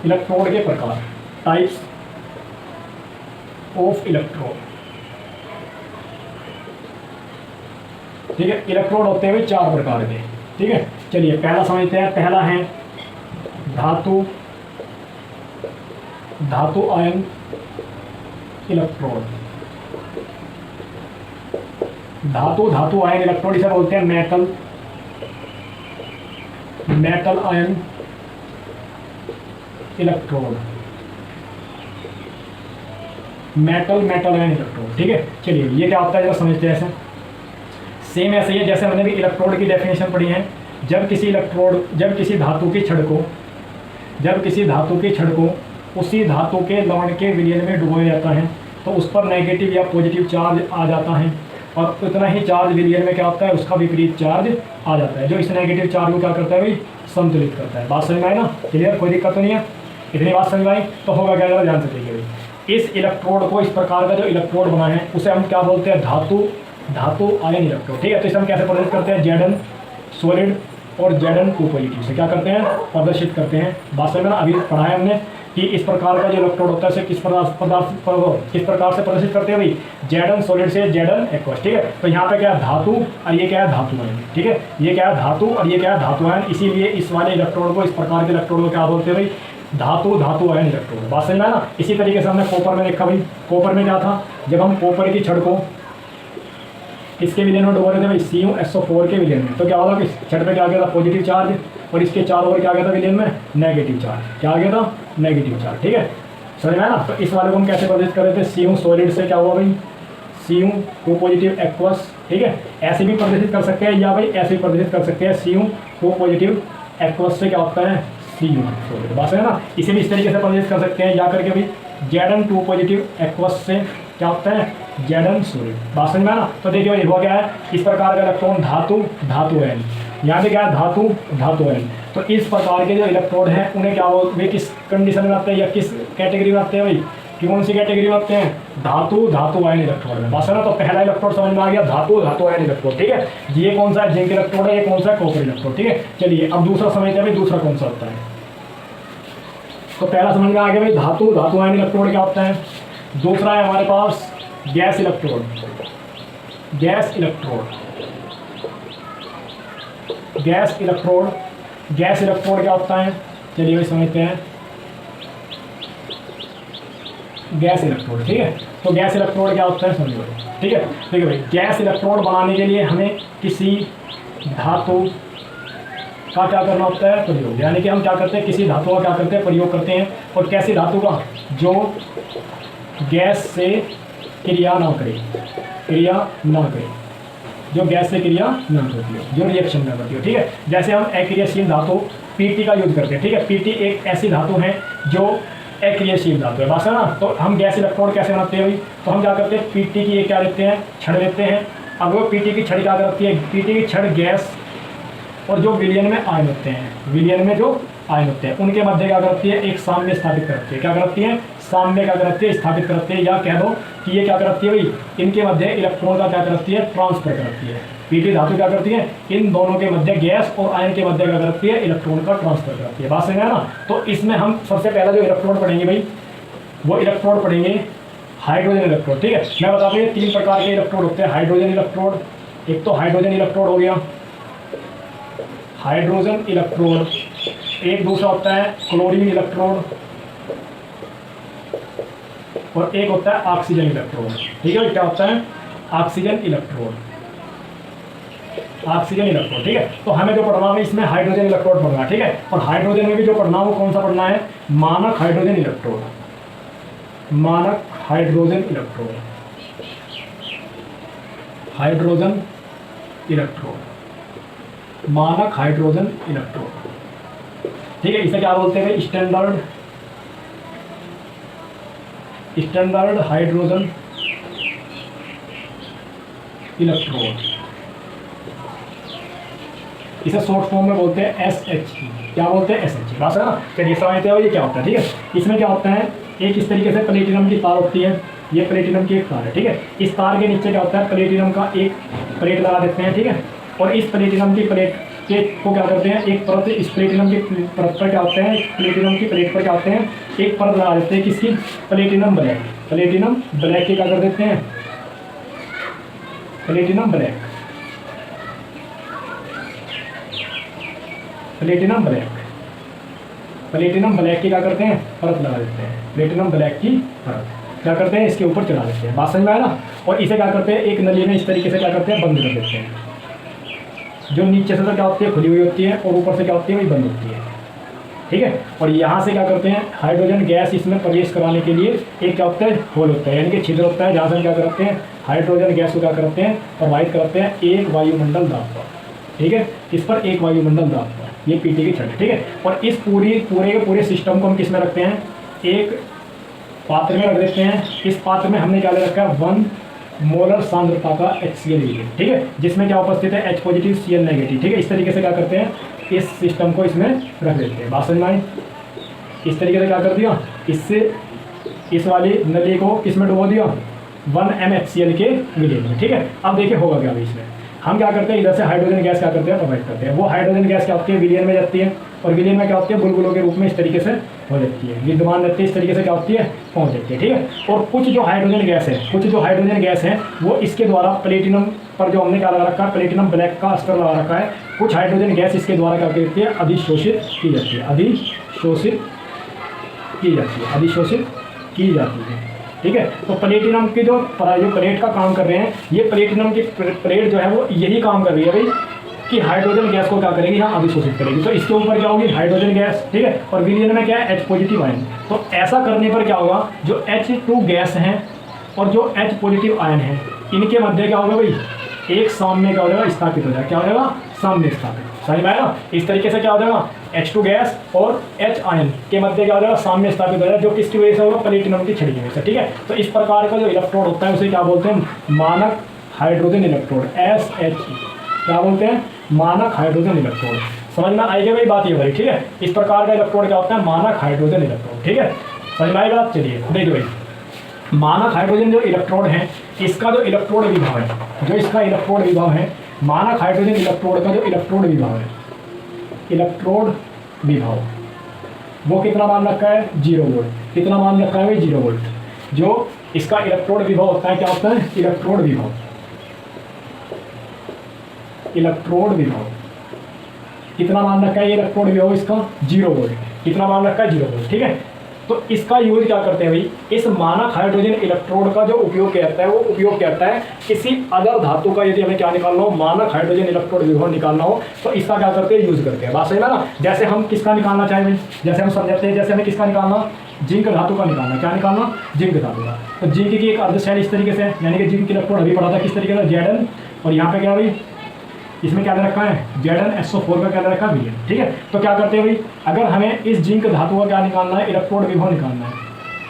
इलेक्ट्रोड के प्रकार, टाइप्स ऑफ इलेक्ट्रोड। ठीक है, इलेक्ट्रोड होते हैं चार प्रकार के। ठीक है, चलिए पहला समझते हैं। पहला है धातु, धातु आयन इलेक्ट्रोड। धातु आयन इलेक्ट्रोड इसे बोलते हैं metal, metal ion electrode, metal ion electrode. ठीक है, चलिए ये क्या होता है जरा समझते हैं। ऐसे सेम ऐसे ही है जैसे हमने भी इलेक्ट्रोड की डेफिनेशन पढ़ी है। जब किसी धातु की छड़ को उसी धातु के लवण के विलयन में डुबोया जाता है तो उस पर नेगेटिव या पॉजिटिव चार्ज आ जाता है, और उतना ही चार्ज विलयन में क्या होता है, उसका विपरीत चार्ज आ जाता है, जो इस नेगेटिव चार्ज को क्या करता है भाई, संतुलित करता है। बात समझ में आई ना, क्लियर, कोई दिक्कत तो नहीं है, इतनी बात समझ में आई। तो होगा क्या, जरा ध्यान से देखिए भाई, इस इलेक्ट्रोड को, इस प्रकार का जो इलेक्ट्रोड बना है उसे हम क्या बोलते हैं, धातु आयन इलेक्ट्रोड। ठीक है, तो इसे हम कैसे प्रदर्शित करते हैं, Zn सॉलिड और Zn 2 पॉजिटिव से क्या करते हैं, प्रदर्शित करते हैं। बात समझ में ना, अभी पढ़ा है हमने कि इस प्रकार का जो इलेक्ट्रोड होता है उसे किस प्रकार से प्रदर्शित करते हैं भाई, Zn सॉलिड से Zn एक्वस। ठीक है, तो यहाँ पे क्या है, धातु और ये क्या है, धातु आयन। ठीक है, ये क्या है, धातु और ये क्या है, धातु आयन। इसीलिए इस वाले इलेक्ट्रोड को, इस प्रकार के इलेक्ट्रोड को क्या बोलते हैं भाई, धातु आयन इलेक्ट्रोड। बात समझ में ना। इसी तरीके से हमने कॉपर में देखा भाई, कॉपर में क्या था, जब हम कॉपर की छड़ को इसके विलयन में डुबो रहे थे भाई, CuSO4 के विलयन में, तो क्या होगा कि छड़ पे क्या आ गया था, पॉजिटिव चार्ज, और इसके चारों ओर क्या आ गया था विलयन में, नेगेटिव चार्ज। क्या आ गया था, नेगेटिव चार्ज। ठीक है, समझ में ना। तो इस वाले को हम कैसे प्रदर्शित कर रहे थे, Cu सॉलिड से क्या हुआ भाई, Cu 2 पॉजिटिव एक्वस। ठीक है, ऐसे भी प्रदर्शित कर सकते हैं, या भाई ऐसे भी प्रदर्शित कर सकते हैं, Cu 2 पॉजिटिव एक्वस से क्या होता है, Cu सॉलिड। बात है ना, इसे भी इस तरीके से प्रदर्शित कर सकते हैं, या करके भाई Zn 2 पॉजिटिव एक्वस से क्या होता है, Zn सॉलिड। बात समझ में ना। तो देखिए ये हुआ क्या है, इस प्रकार का इलेक्ट्रॉन धातु आयन, यहाँ पे क्या है, धातु आयन। तो इस प्रकार के जो इलेक्ट्रोड हैं उन्हें क्या वे किस कंडीशन में आते हैं, या किस कैटेगरी में आते हैं भाई, कौन सी कैटेगरी में आते हैं, धातु आयन इलेक्ट्रोड में। बस है ना। तो पहला इलेक्ट्रोड समझ में आ गया, धातु आयन इलेक्ट्रोड। ठीक है, ये कौन सा है, जिंक इलेक्ट्रोड है, ये कौन सा है, कॉपर इलेक्ट्रोड। ठीक है, चलिए अब दूसरा समझते हैं भाई, दूसरा कौन सा होता है। तो पहला समझ में आ गया भाई, धातु आयन इलेक्ट्रोड क्या होता है। दूसरा है हमारे पास गैस इलेक्ट्रोड क्या होता है, चलिए भाई समझते हैं। गैस इलेक्ट्रोड, ठीक है, तो गैस इलेक्ट्रोड क्या होता है समझिए भाई। ठीक है, देखिए भाई, गैस इलेक्ट्रोड बनाने के लिए हमें किसी धातु का क्या करना होता है, प्रयोग। यानी कि हम क्या करते हैं, किसी धातु का क्या करते हैं, प्रयोग करते हैं। और कैसी धातु का, जो गैस से क्रिया ना करे, जो गैस से क्रिया ना करती हो, जो रिएक्शन ना करती हो। ठीक है, जैसे हम अक्रियाशील धातु Pt का यूज करते हैं। ठीक है, Pt एक ऐसी धातु है जो अक्रियाशील धातु है। बात है ना। तो हम गैस इलेक्ट्रोड कैसे बनाते हैं भाई, तो हम क्या करते हैं, Pt की एक क्या लेते हैं, छड़ लेते हैं। अब वो Pt की छड़ क्या करती है, Pt की छड़ गैस और जो विलयन में आयन होते हैं, विलयन में जो आयन होते हैं उनके मध्य क्या करती है, एक साम्य स्थापित करती है। क्या करती है, साम्य क्या करती है, स्थापित करती है। या कह दो कि ये क्या करती है भाई, इनके मध्य इलेक्ट्रॉन का क्या करती है, ट्रांसफर करती है। Pt धातु क्या करती है, इन दोनों के मध्य, गैस और आयन के मध्य क्या करती है, इलेक्ट्रॉन का ट्रांसफर करती है। बात समझ में ना। तो इसमें हम सबसे पहला जो इलेक्ट्रोड पढ़ेंगे भाई, वो इलेक्ट्रोड पढ़ेंगे हाइड्रोजन इलेक्ट्रोड। ठीक है, मैं बता दूँ 3 प्रकार के इलेक्ट्रोड होते हैं। हाइड्रोजन इलेक्ट्रोड, एक तो हाइड्रोजन इलेक्ट्रोड हो गया, हाइड्रोजन इलेक्ट्रोड। एक दूसरा होता है क्लोरीन इलेक्ट्रोड, और एक होता है ऑक्सीजन इलेक्ट्रोड। ठीक है, क्या होता है, ऑक्सीजन इलेक्ट्रोड। ठीक है, तो हमें जो पढ़ना है इसमें हाइड्रोजन इलेक्ट्रोड पढ़ना है। ठीक है, और हाइड्रोजन में भी जो पढ़ना है वो कौन सा पढ़ना है, मानक हाइड्रोजन इलेक्ट्रोड। मानक हाइड्रोजन इलेक्ट्रोड। ठीक है, इसे क्या बोलते हैं, स्टैंडर्ड हाइड्रोजन इलेक्ट्रोड। इसे शॉर्ट फॉर्म में बोलते हैं SHE। क्या बोलते हैं, SHE। बात है ना। चलिए समझते हैं ये क्या होता है। ठीक है, इसमें क्या होता है, एक इस तरीके से प्लेटिनम की तार होती है, ये प्लेटिनम की एक तार है। ठीक है, इस तार के नीचे क्या होता है, प्लेटिनम का एक प्लेट लगा देते हैं। ठीक है, और इस प्लेटिनम की प्लेट को क्या करते हैं, एक परत, इस प्लेटिनम की परत पर क्या होते हैं, प्लेटिनम की प्लेट पर क्या होते हैं, एक परत लगा देते हैं, किसकी, प्लेटिनम ब्लैक की क्या कर देते हैं, प्लेटिनम ब्लैक की क्या करते हैं, परत लगा देते हैं। प्लेटिनम ब्लैक की परत क्या करते हैं, इसके ऊपर चढ़ा देते हैं। बात समझ में आया ना। और इसे क्या करते हैं, एक नली में इस तरीके से क्या करते हैं, बंद कर देते हैं। जो नीचे से तो क्या होती है, खुली हुई होती है, और ऊपर से क्या होती है, वही बंद होती है। ठीक है। और यहाँ से क्या करते हैं, हाइड्रोजन गैस इसमें प्रवेश कराने के लिए एक क्या होता है, होल होता है, यानी कि छिद्र होता है, जहाँ से हम क्या करते हैं, हाइड्रोजन गैस को क्या करते हैं, प्रवाहित करते हैं एक वायुमंडल दाब पर, ठीक है। इस पर एक वायुमंडल दाब पर, ये पीटी की छड़, ठीक है। और इस पूरे के पूरे सिस्टम को हम किस में रखते हैं, एक पात्र में रख देते हैं। इस पात्र में हमने क्या ले रखा है, 1 मोलर सांद्रता का HCl लिक्विड, ठीक है, जिसमें क्या उपस्थित है, H पॉजिटिव Cl नेगेटिव, ठीक है। इस तरीके से क्या करते हैं, इस सिस्टम को इसमें रख देते हैं। बात समझ में आई? इस तरीके से क्या कर दिया, इससे इस वाली नली को किसमें डुबो दिया, 1 mHCl के विलेन में, ठीक है। अब देखिए होगा क्या भाई, इसमें हम क्या करते हैं, इधर से हाइड्रोजन गैस क्या करते हैं, प्रोवाइड करते हैं। वो हाइड्रोजन गैस क्या होती है, विलेन में जाती है, और विलेन में क्या होती है, बुलबुलों के रूप में इस तरीके से हो जाती है, विद्यमान रहती है, इस तरीके से क्या होती है, पहुंच जाती है, ठीक है। और कुछ जो हाइड्रोजन गैस है, वो इसके द्वारा प्लेटिनम पर जो हमने क्या लगा रखा है, प्लेटिनम ब्लैक का स्तर लगा रखा है, कुछ हाइड्रोजन गैस इसके द्वारा क्या करती है, अधिशोषित की जाती है, अधिशोषित की जाती है, ठीक है। तो प्लेटिनम की जो प्लेट का काम कर रहे हैं, ये प्लेटिनम की प्लेट जो है वो यही काम कर रही है भाई, कि हाइड्रोजन गैस को क्या करेगी, यहाँ अधिशोषित करेगी। तो इसके ऊपर क्या होगी, हाइड्रोजन गैस, ठीक है, और विलयन में क्या है, H पॉजिटिव आयन। तो ऐसा करने पर क्या होगा, जो H2 गैस हैं और जो H पॉजिटिव आयन है, इनके मध्य क्या होगा भाई, एक साम्य क्या हो जाएगा, स्थापित हो जाएगा, क्या हो जाएगा, साम्य स्थापित, समझ में आएगा। इस तरीके से क्या हो जाएगा, H2 गैस और H आयन के मध्य क्या हो जाएगा, साम्य स्थापित हो जाएगा, जो किसकी वजह से होगा, प्लेटिनम की छड़ी की वजह से, ठीक है। तो इस प्रकार का जो इलेक्ट्रोड होता है उसे क्या बोलते हैं, मानक हाइड्रोजन इलेक्ट्रोड, SHE, क्या बोलते हैं, मानक हाइड्रोजन इलेक्ट्रोड। समझ में आएगी भाई बात ये भाई, ठीक है। इस प्रकार का इलेक्ट्रोड क्या होता है, मानक हाइड्रोजन इलेक्ट्रोड, ठीक है, समझ में आएगी बात। चलिए देखिए भाई, मानक हाइड्रोजन जो इलेक्ट्रोड है, इसका जो इलेक्ट्रोड विभव है, जो इसका इलेक्ट्रोड विभव है, मानक हाइड्रोजन इलेक्ट्रोड का जो इलेक्ट्रोड विभव है, इलेक्ट्रोड विभव वो कितना मान रखा है, 0 वोल्ट। कितना मान रखा है भाई, 0 वोल्ट। जो इसका इलेक्ट्रोड विभव होता है, क्या होता है, इलेक्ट्रोड विभव कितना मान रखा है, ये इलेक्ट्रोड विभव इसका 0 वोल्ट। कितना मान रखा है, 0 वोल्ट, ठीक है। तो इसका यूज क्या करते हैं भाई, इस मानक हाइड्रोजन इलेक्ट्रोड का जो उपयोग करता है, वो उपयोग करता है किसी अदर धातु का, यदि हमें क्या निकालना हो, मानक हाइड्रोजन इलेक्ट्रोड विभव निकालना हो, तो इसका क्या करते हैं, यूज करते हैं। बात सही है ना। जैसे हम किसका निकालना चाहें भाई, जैसे हम समझाते हैं, जैसे हमें किसका निकालना, जिंक धातु का निकालना, क्या निकालना, जिंक धातु का। तो जिंक की एक अर्ध शैल इस तरीके से, यानी कि जिंक इलेक्ट्रोड अभी पढ़ा था किस तरीके से, Zn, और यहाँ पे क्या भाई, इसमें क्या दे रखा है, Zn-SO4 का क्या दे रखा है, विलयन, ठीक है। तो क्या करते हैं भाई, अगर हमें इस जिंक धातु का क्या निकालना है, इलेक्ट्रोड विभव निकालना है।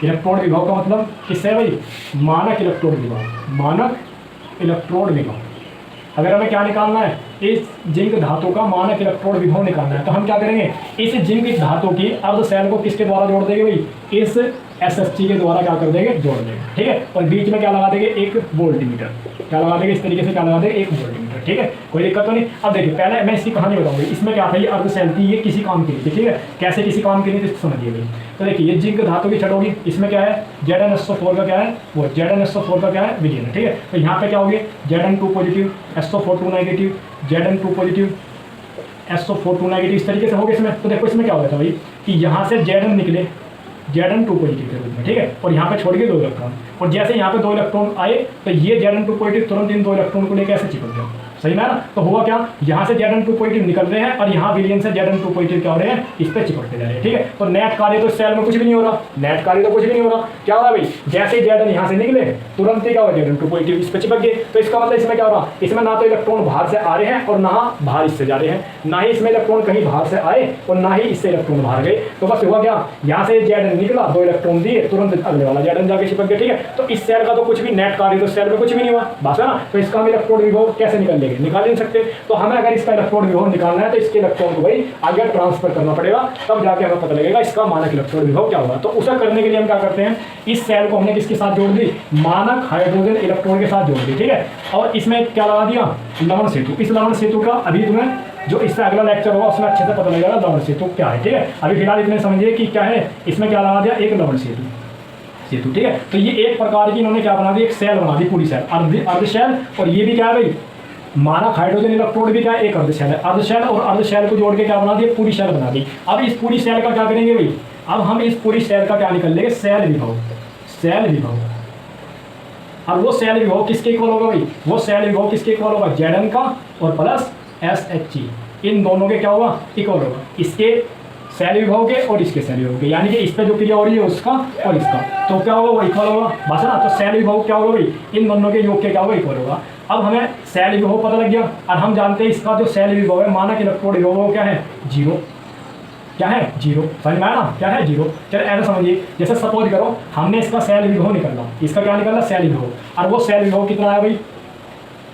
इलेक्ट्रोड विभव का मतलब किससे है भाई, मानक इलेक्ट्रोड विभव, मानक इलेक्ट्रोड विभव। अगर हमें क्या निकालना है, इस जिंक धातु का मानक इलेक्ट्रोड विभव निकालना है, तो हम क्या करेंगे, इस जिंक धातु की अर्ध शैल को किसके द्वारा जोड़ देंगे भाई, इस SHG के द्वारा क्या कर देंगे, जोड़ देंगे, ठीक है। और बीच में क्या लगा देंगे, एक वोल्टीमीटर, क्या लगा देंगे, इस तरीके से क्या लगा देंगे, एक वोल्टीमीटर, ठीक है, कोई दिक्कत तो नहीं। अब देखिए, पहले मैं इसकी कहानी बताऊंगी, इसमें क्या था, ये अर्ध शैल थी, ये किसी काम की थी, ठीक है। कैसे किसी काम की नहीं थी, समझिए भाई। तो देखिए, ये जिंक धातु की छड़ होगी, इसमें क्या है, Zn-SO4 का क्या है, वो Zn-SO4 का क्या है, विलयन, ठीक है। तो यहाँ पे क्या होगी, Zn2 positive, SO4 2 negative, Zn2 positive, SO4 2 negative, इस तरीके से होगा इसमें। तो देखो इसमें क्या होगा था भाई, कि यहाँ से Zn निकले, Zn2 पॉजिटिव के रूप में, ठीक है, और यहाँ पे छोड़ के 2 इलेक्ट्रॉन, और जैसे यहाँ पे 2 इलेक्ट्रॉन आए, तो ये Zn2 पॉजिटिव तुरंत इन 2 इलेक्ट्रॉन को लेकर ऐसे चिपक गया, सही में ना। तो हुआ क्या, यहाँ से Zn2 पॉजिटिव निकल रहे हैं, और यहाँ विलयन से Zn2 पॉजिटिव क्या हो रहे हैं, इस पे चिपकते जा रहे हैं, ठीक है। तो नेट कार्य तो सेल में कुछ भी नहीं हो रहा, नेट कार्य तो कुछ भी नहीं हो रहा। क्या हो रहा है भाई, जैसे Zn यहाँ से निकले, तुरंत ही क्या हुआ, Zn2 पॉजिटिव इस पे चिपक गए। तो इसका मतलब इसमें क्या हो रहा, इसमें ना तो इलेक्ट्रॉन बाहर से आ रहे हैं, और ना बाहर इससे जा रहे हैं, ना ही इसमें इलेक्ट्रॉन कहीं बाहर से आए, और ना ही इससे इलेक्ट्रॉन बाहर गए। तो बस हुआ क्या, यहाँ से Zn निकला, 2 इलेक्ट्रॉन दिए, तुरंत अगले वाला Zn जाके चिपक गया, ठीक है। तो इस सेल का तो कुछ भी नेट कार्य, तो सेल में कुछ भी नहीं हुआ, बात है ना। तो इसका हम इलेक्ट्रोड विभव कैसे निकाल लेंगे, निकाल नहीं सकते। तो हमें अगर इसका इलेक्ट्रोड विभव निकालना है, तो इसके इलेक्ट्रॉन को भाई आगे ट्रांसफर करना पड़ेगा, तब जाके हमें पता लगेगा इसका मानक इलेक्ट्रोड विभव क्या होगा। तो उसे करने के लिए हम क्या करते हैं, इस सेल को हमने किसके साथ जोड़ दी, मानक हाइड्रोजन इलेक्ट्रोड के साथ जोड़ दी, ठीक है। और इसमें क्या लगा दिया, लवण सेतु। इस लवण सेतु का अभी तुम्हें जो इससे अगला लेक्चर होगा उसमें अच्छे से पता लगेगा लवण सेतु क्या है, ठीक है। अभी फिलहाल इतने समझिए कि क्या है, इसमें क्या लगा दिया, एक लवण सेतु, ठीक है। तो ये एक प्रकार की इन्होंने क्या बना दी, एक सेल बना दी, पूरी सेल, अर्ध शैल। और ये भी क्या है भाई, मानक हाइड्रोजन इलेक्ट्रोड भी क्या है, एक अर्ध शैल है। अर्ध शैल और अर्ध शैल को जोड़ के क्या बना दिया, पूरी शैल बना दी। अब इस पूरी शैल का क्या करेंगे भाई, अब हम इस पूरी शैल का क्या निकल लेंगे, सेल विभव, सेल विभव। अब वो सेल विभव किसके इक्वल होगा भाई, वो सेल विभव किसके इक्वल होगा, Zn का और प्लस SHG, इन दोनों के क्या होगा, इक्वल होगा। इसके सेल विभव के और इसके सेल विभव के, यानी कि इस पे जो क्रिया हो रही है उसका और इसका, तो क्या होगा वो इक्वल होगा, बस है ना। तो सेल विभव क्या होगा भाई, इन दोनों के योग के क्या होगा, इक्वल होगा। अब हमें सेल विभव पता लग गया और हम जानते हैं इसका जो सेल विभव है मानक इलेक्ट्रोड विभव वो क्या है, जीरो। क्या है, जीरो। समझ में आया ना, क्या है, जीरो। चलो ऐसा समझिए, जैसे सपोज करो हमने इसका सेल विभव निकाला, इसका क्या निकाला, सेल विभव, और वो सेल विभव कितना है भाई,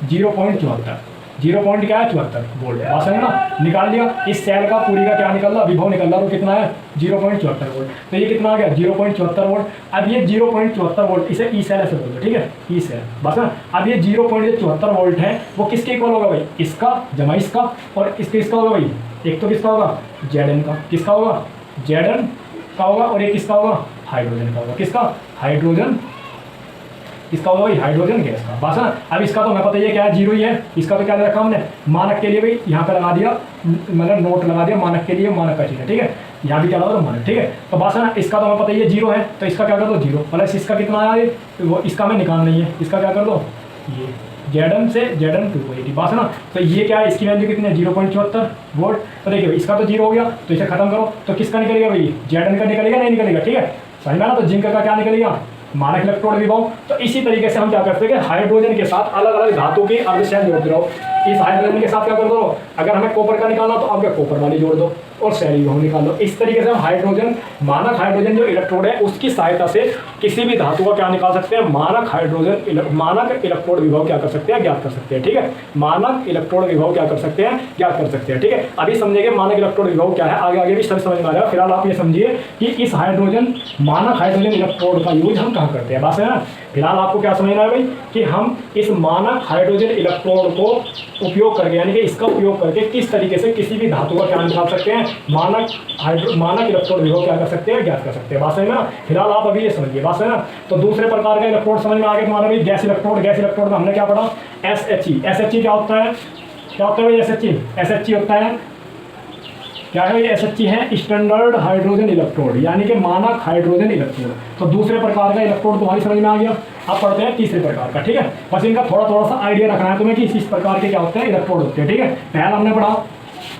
0.74, 0. क्या है 74 वोल्ट, बात है ना। निकाल लिया, इस सेल का पूरी का क्या निकल रहा, विभव निकल रहा, वो कितना है 0.74 वोल्ट। तो ये कितना आ गया 0.74 वोल्ट। अब ये 0.74 वोल्ट, इसे ई सेल ऐसे बोलते, ठीक है, ई सेल, बस ना। अब ये 0.74 वोल्ट है, वो किसके इक्वल होगा भाई, इसका जमा इसका, और इसका होगा भाई, एक तो किसका होगा, Zn का, किसका होगा, Zn का होगा, और एक किसका होगा, हाइड्रोजन का होगा, किसका, हाइड्रोजन, इसका होगा भाई हाइड्रोजन गैस का, बस ना। अब इसका तो हमें पता ही है क्या है, जीरो ही है। इसका तो क्या दे रखा हमने, मानक के लिए भाई यहाँ पे लगा दिया, मतलब नोट लगा दिया, मानक के लिए मानक का चिन्ह, ठीक है, यहाँ भी क्या लगा दो मानक, ठीक है। तो बस है ना, इसका तो हमें पता ही है जीरो है, तो इसका क्या कर दो जीरो, प्लस इसका कितना आया है, वो इसका हमें निकाल नहीं है, इसका क्या कर दो, ये Zn से Zn 280, बस है ना। तो ये क्या है, इसकी वैल्यू कितनी है 0.74 वोल्ट। तो देखिए इसका तो जीरो हो गया, तो इसे खत्म करो, तो किसका निकलेगा भाई, Zn का निकलेगा, नहीं निकलेगा, ठीक है, समझ में ना। तो जिंक का क्या निकलेगा, मानक इलेक्ट्रोड विभव। तो इसी तरीके से हम क्या करते हैं कि हाइड्रोजन के साथ अलग अलग धातु के अर्धशैल जोड़ते रहो। इस हाइड्रोजन के साथ क्या कर दो, अगर हमें कॉपर का निकालना तो आपके कॉपर वाली जोड़ दो और सेल विभव निकाल लो। इस तरीके से हम हाइड्रोजन, मानक हाइड्रोजन जो इलेक्ट्रोड है उसकी सहायता से किसी भी धातु का क्या निकाल सकते हैं, मानक हाइड्रोजन, मानक इलेक्ट्रोड विभव क्या कर सकते हैं, ज्ञात कर सकते हैं, ठीक है। मानक इलेक्ट्रोड विभव क्या कर सकते हैं, ज्ञात कर सकते हैं, ठीक है। अभी समझेंगे मानक इलेक्ट्रोड विभव क्या है, आगे आगे भी सब समझ में आ जाएगा। फिलहाल आप ये समझिए कि इस हाइड्रोजन, मानक हाइड्रोजन इलेक्ट्रोड का यूज हम कहाँ करते हैं, बस है ना। फिलहाल आपको क्या समझना है भाई कि हम इस मानक हाइड्रोजन इलेक्ट्रोड को उपयोग करके, यानी कि इसका उपयोग करके किस तरीके से किसी भी धातु का क्या निकाल सकते हैं, मानक इलेक्ट्रोड विभव क्या कर सकते हैं, ज्ञात कर सकते हैं, बात है ना। फिलहाल आप अभी ये समझिए, बात है ना। तो दूसरे प्रकार का इलेक्ट्रोड समझ में आ गया तुम्हारा भाई, गैस इलेक्ट्रोड। गैस इलेक्ट्रोड में हमने क्या पढ़ा, SHE। SHE क्या होता है, क्या होता है भाई SHE होता है, क्या है ये, SHE है स्टैंडर्ड हाइड्रोजन इलेक्ट्रोड, यानी कि मानक हाइड्रोजन इलेक्ट्रोड। तो दूसरे प्रकार का इलेक्ट्रोड तुम्हारी समझ में आ गया। अब पढ़ते हैं तीसरे प्रकार का, ठीक है। बस इनका थोड़ा सा आइडिया रखना है तुम्हें कि इस प्रकार के क्या होते हैं, इलेक्ट्रोड होते हैं, ठीक है। पहला हमने पढ़ा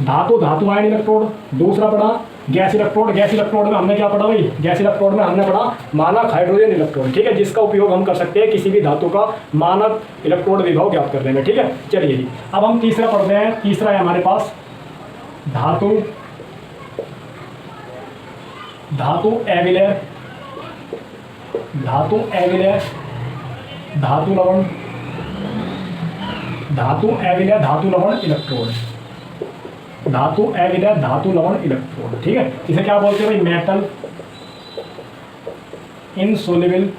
धातु आयन इलेक्ट्रोड, दूसरा पढ़ा गैस इलेक्ट्रोड। गैस इलेक्ट्रोड में हमने क्या पढ़ा भाई, गैस इलेक्ट्रोड में हमने पढ़ा मानक हाइड्रोजन इलेक्ट्रोड, ठीक है, जिसका उपयोग हम कर सकते हैं किसी भी धातु का मानक इलेक्ट्रोड विभव ज्ञात करने में, ठीक है। चलिए जी, अब हम तीसरा पढ़ते हैं। तीसरा है हमारे पास धातु एविलय, धातु एविलय, धातु लवण, धातु एविलय, धातु लवण इलेक्ट्रोड, धातु एविलय, धातु लवण इलेक्ट्रोड, ठीक है। इसे क्या बोलते हैं भाई, metal insoluble,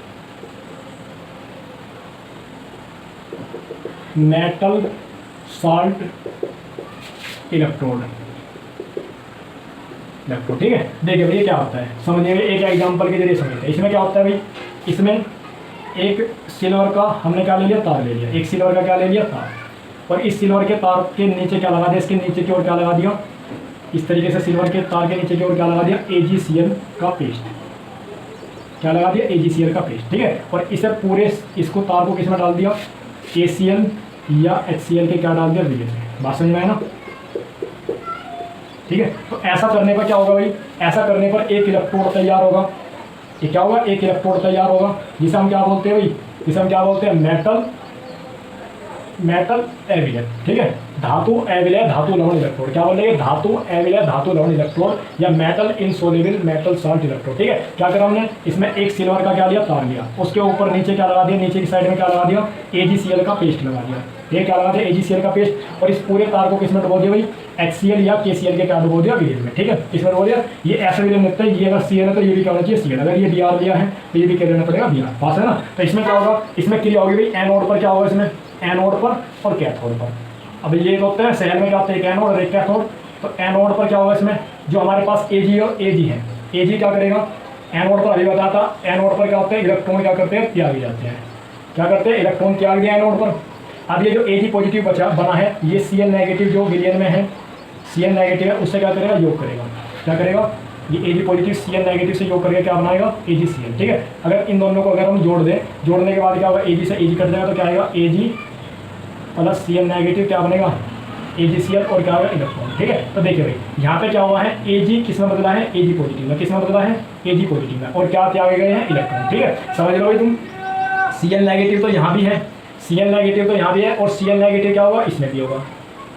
metal salt electrode, ठीक है। देखिए भाई ये क्या होता है, समझिए एक एग्जांपल के जरिए समझते हैं। इसमें क्या होता है भाई, इसमें एक सिल्वर का हमने क्या ले लिया, तार ले लिया, एक सिल्वर का क्या ले लिया, तार, और इस सिल्वर के तार के नीचे क्या लगा दिया, इसके नीचे की ओर क्या लगा दिया, इस तरीके से सिल्वर के तार के नीचे की ओर क्या लगा दिया, AgCl का पेस्ट, क्या लगा दिया, AgCl का पेस्ट, ठीक है। और इसे पूरे इसको तार को किसमें डाल दिया, ACl या HCl के क्या डाल दिया, रिलेज में, बात समझ में आया ना, ठीक है। तो ऐसा करने पर क्या होगा भाई, ऐसा करने पर एक इलेक्ट्रोड तैयार होगा। ये क्या होगा, एक इलेक्ट्रोड तैयार होगा, जिसे हम क्या बोलते हैं भाई, जिसे हम क्या बोलते हैं, मेटल एविलय, ठीक है। धातु एविलय, धातु लवण इलेक्ट्रोड, क्या बोलेंगे, धातु एविलय, धातु लवण इलेक्ट्रोड, या metal insoluble, metal salt electrode, ठीक है। क्या करा हमने, इसमें एक सिल्वर का क्या लिया, तार लिया, उसके ऊपर नीचे क्या लगा दिया, नीचे की साइड में क्या लगा दिया, AgCl का पेस्ट लगा दिया, ये क्या लगा दिया, AgCl का पेस्ट, और इस पूरे तार को किसमें डुबो दिया भाई, HCl या KCl के क्या डुबो दिया, विलेज में, ठीक है। इसमें डुबो दिया। ये ऐसा विलेज लगता है, ये अगर Cl है तो ये भी क्या होना चाहिए, Cl, अगर ये Br लिया है तो ये भी क्या लेना पड़ेगा, Br, पास है ना। तो इसमें क्या होगा, इसमें क्रिया होगी भाई एनोड पर, क्या होगा इसमें, एनोड पर और कैथोड पर। अब ये होता है सेल में क्या होता है, एक एनोड और एक कैथोड। तो एनोड पर क्या होगा, इसमें जो हमारे पास Ag और Ag है, Ag क्या करेगा, एनोड पर अभी बताया था, एनोड पर क्या होता है, इलेक्ट्रॉन क्या करते हैं, त्यागे जाते हैं, क्या करते हैं, इलेक्ट्रॉन त्याग दिया एनोड पर। अब ये जो Ag पॉजिटिव बना है, ये Cl नेगेटिव जो विलियन में है, Cl नेगेटिव है, उससे क्या करेगा, योग करेगा, क्या करेगा, ये Ag पॉजिटिव Cl नेगेटिव से योग करके क्या बनाएगा, AgCl, ठीक है। अगर इन दोनों को अगर हम जोड़ दें, जोड़ने के बाद क्या होगा, Ag से Ag कट जाएगा तो क्या आएगा, Ag प्लस Cl नेगेटिव क्या बनेगा, AgCl और क्या होगा इलेक्ट्रॉन। ठीक है, तो देखिए भाई यहाँ पे क्या हुआ है, Ag किस में बदला है, Ag पॉजिटिव में, किस में बदला है, Ag पॉजिटिव में, और क्या त्यागे गए हैं, इलेक्ट्रॉन। ठीक है, समझ लो भाई तुम। Cl नेगेटिव तो यहाँ भी है, Cl नेगेटिव तो यहाँ भी है, और Cl नेगेटिव क्या होगा, इसमें भी होगा,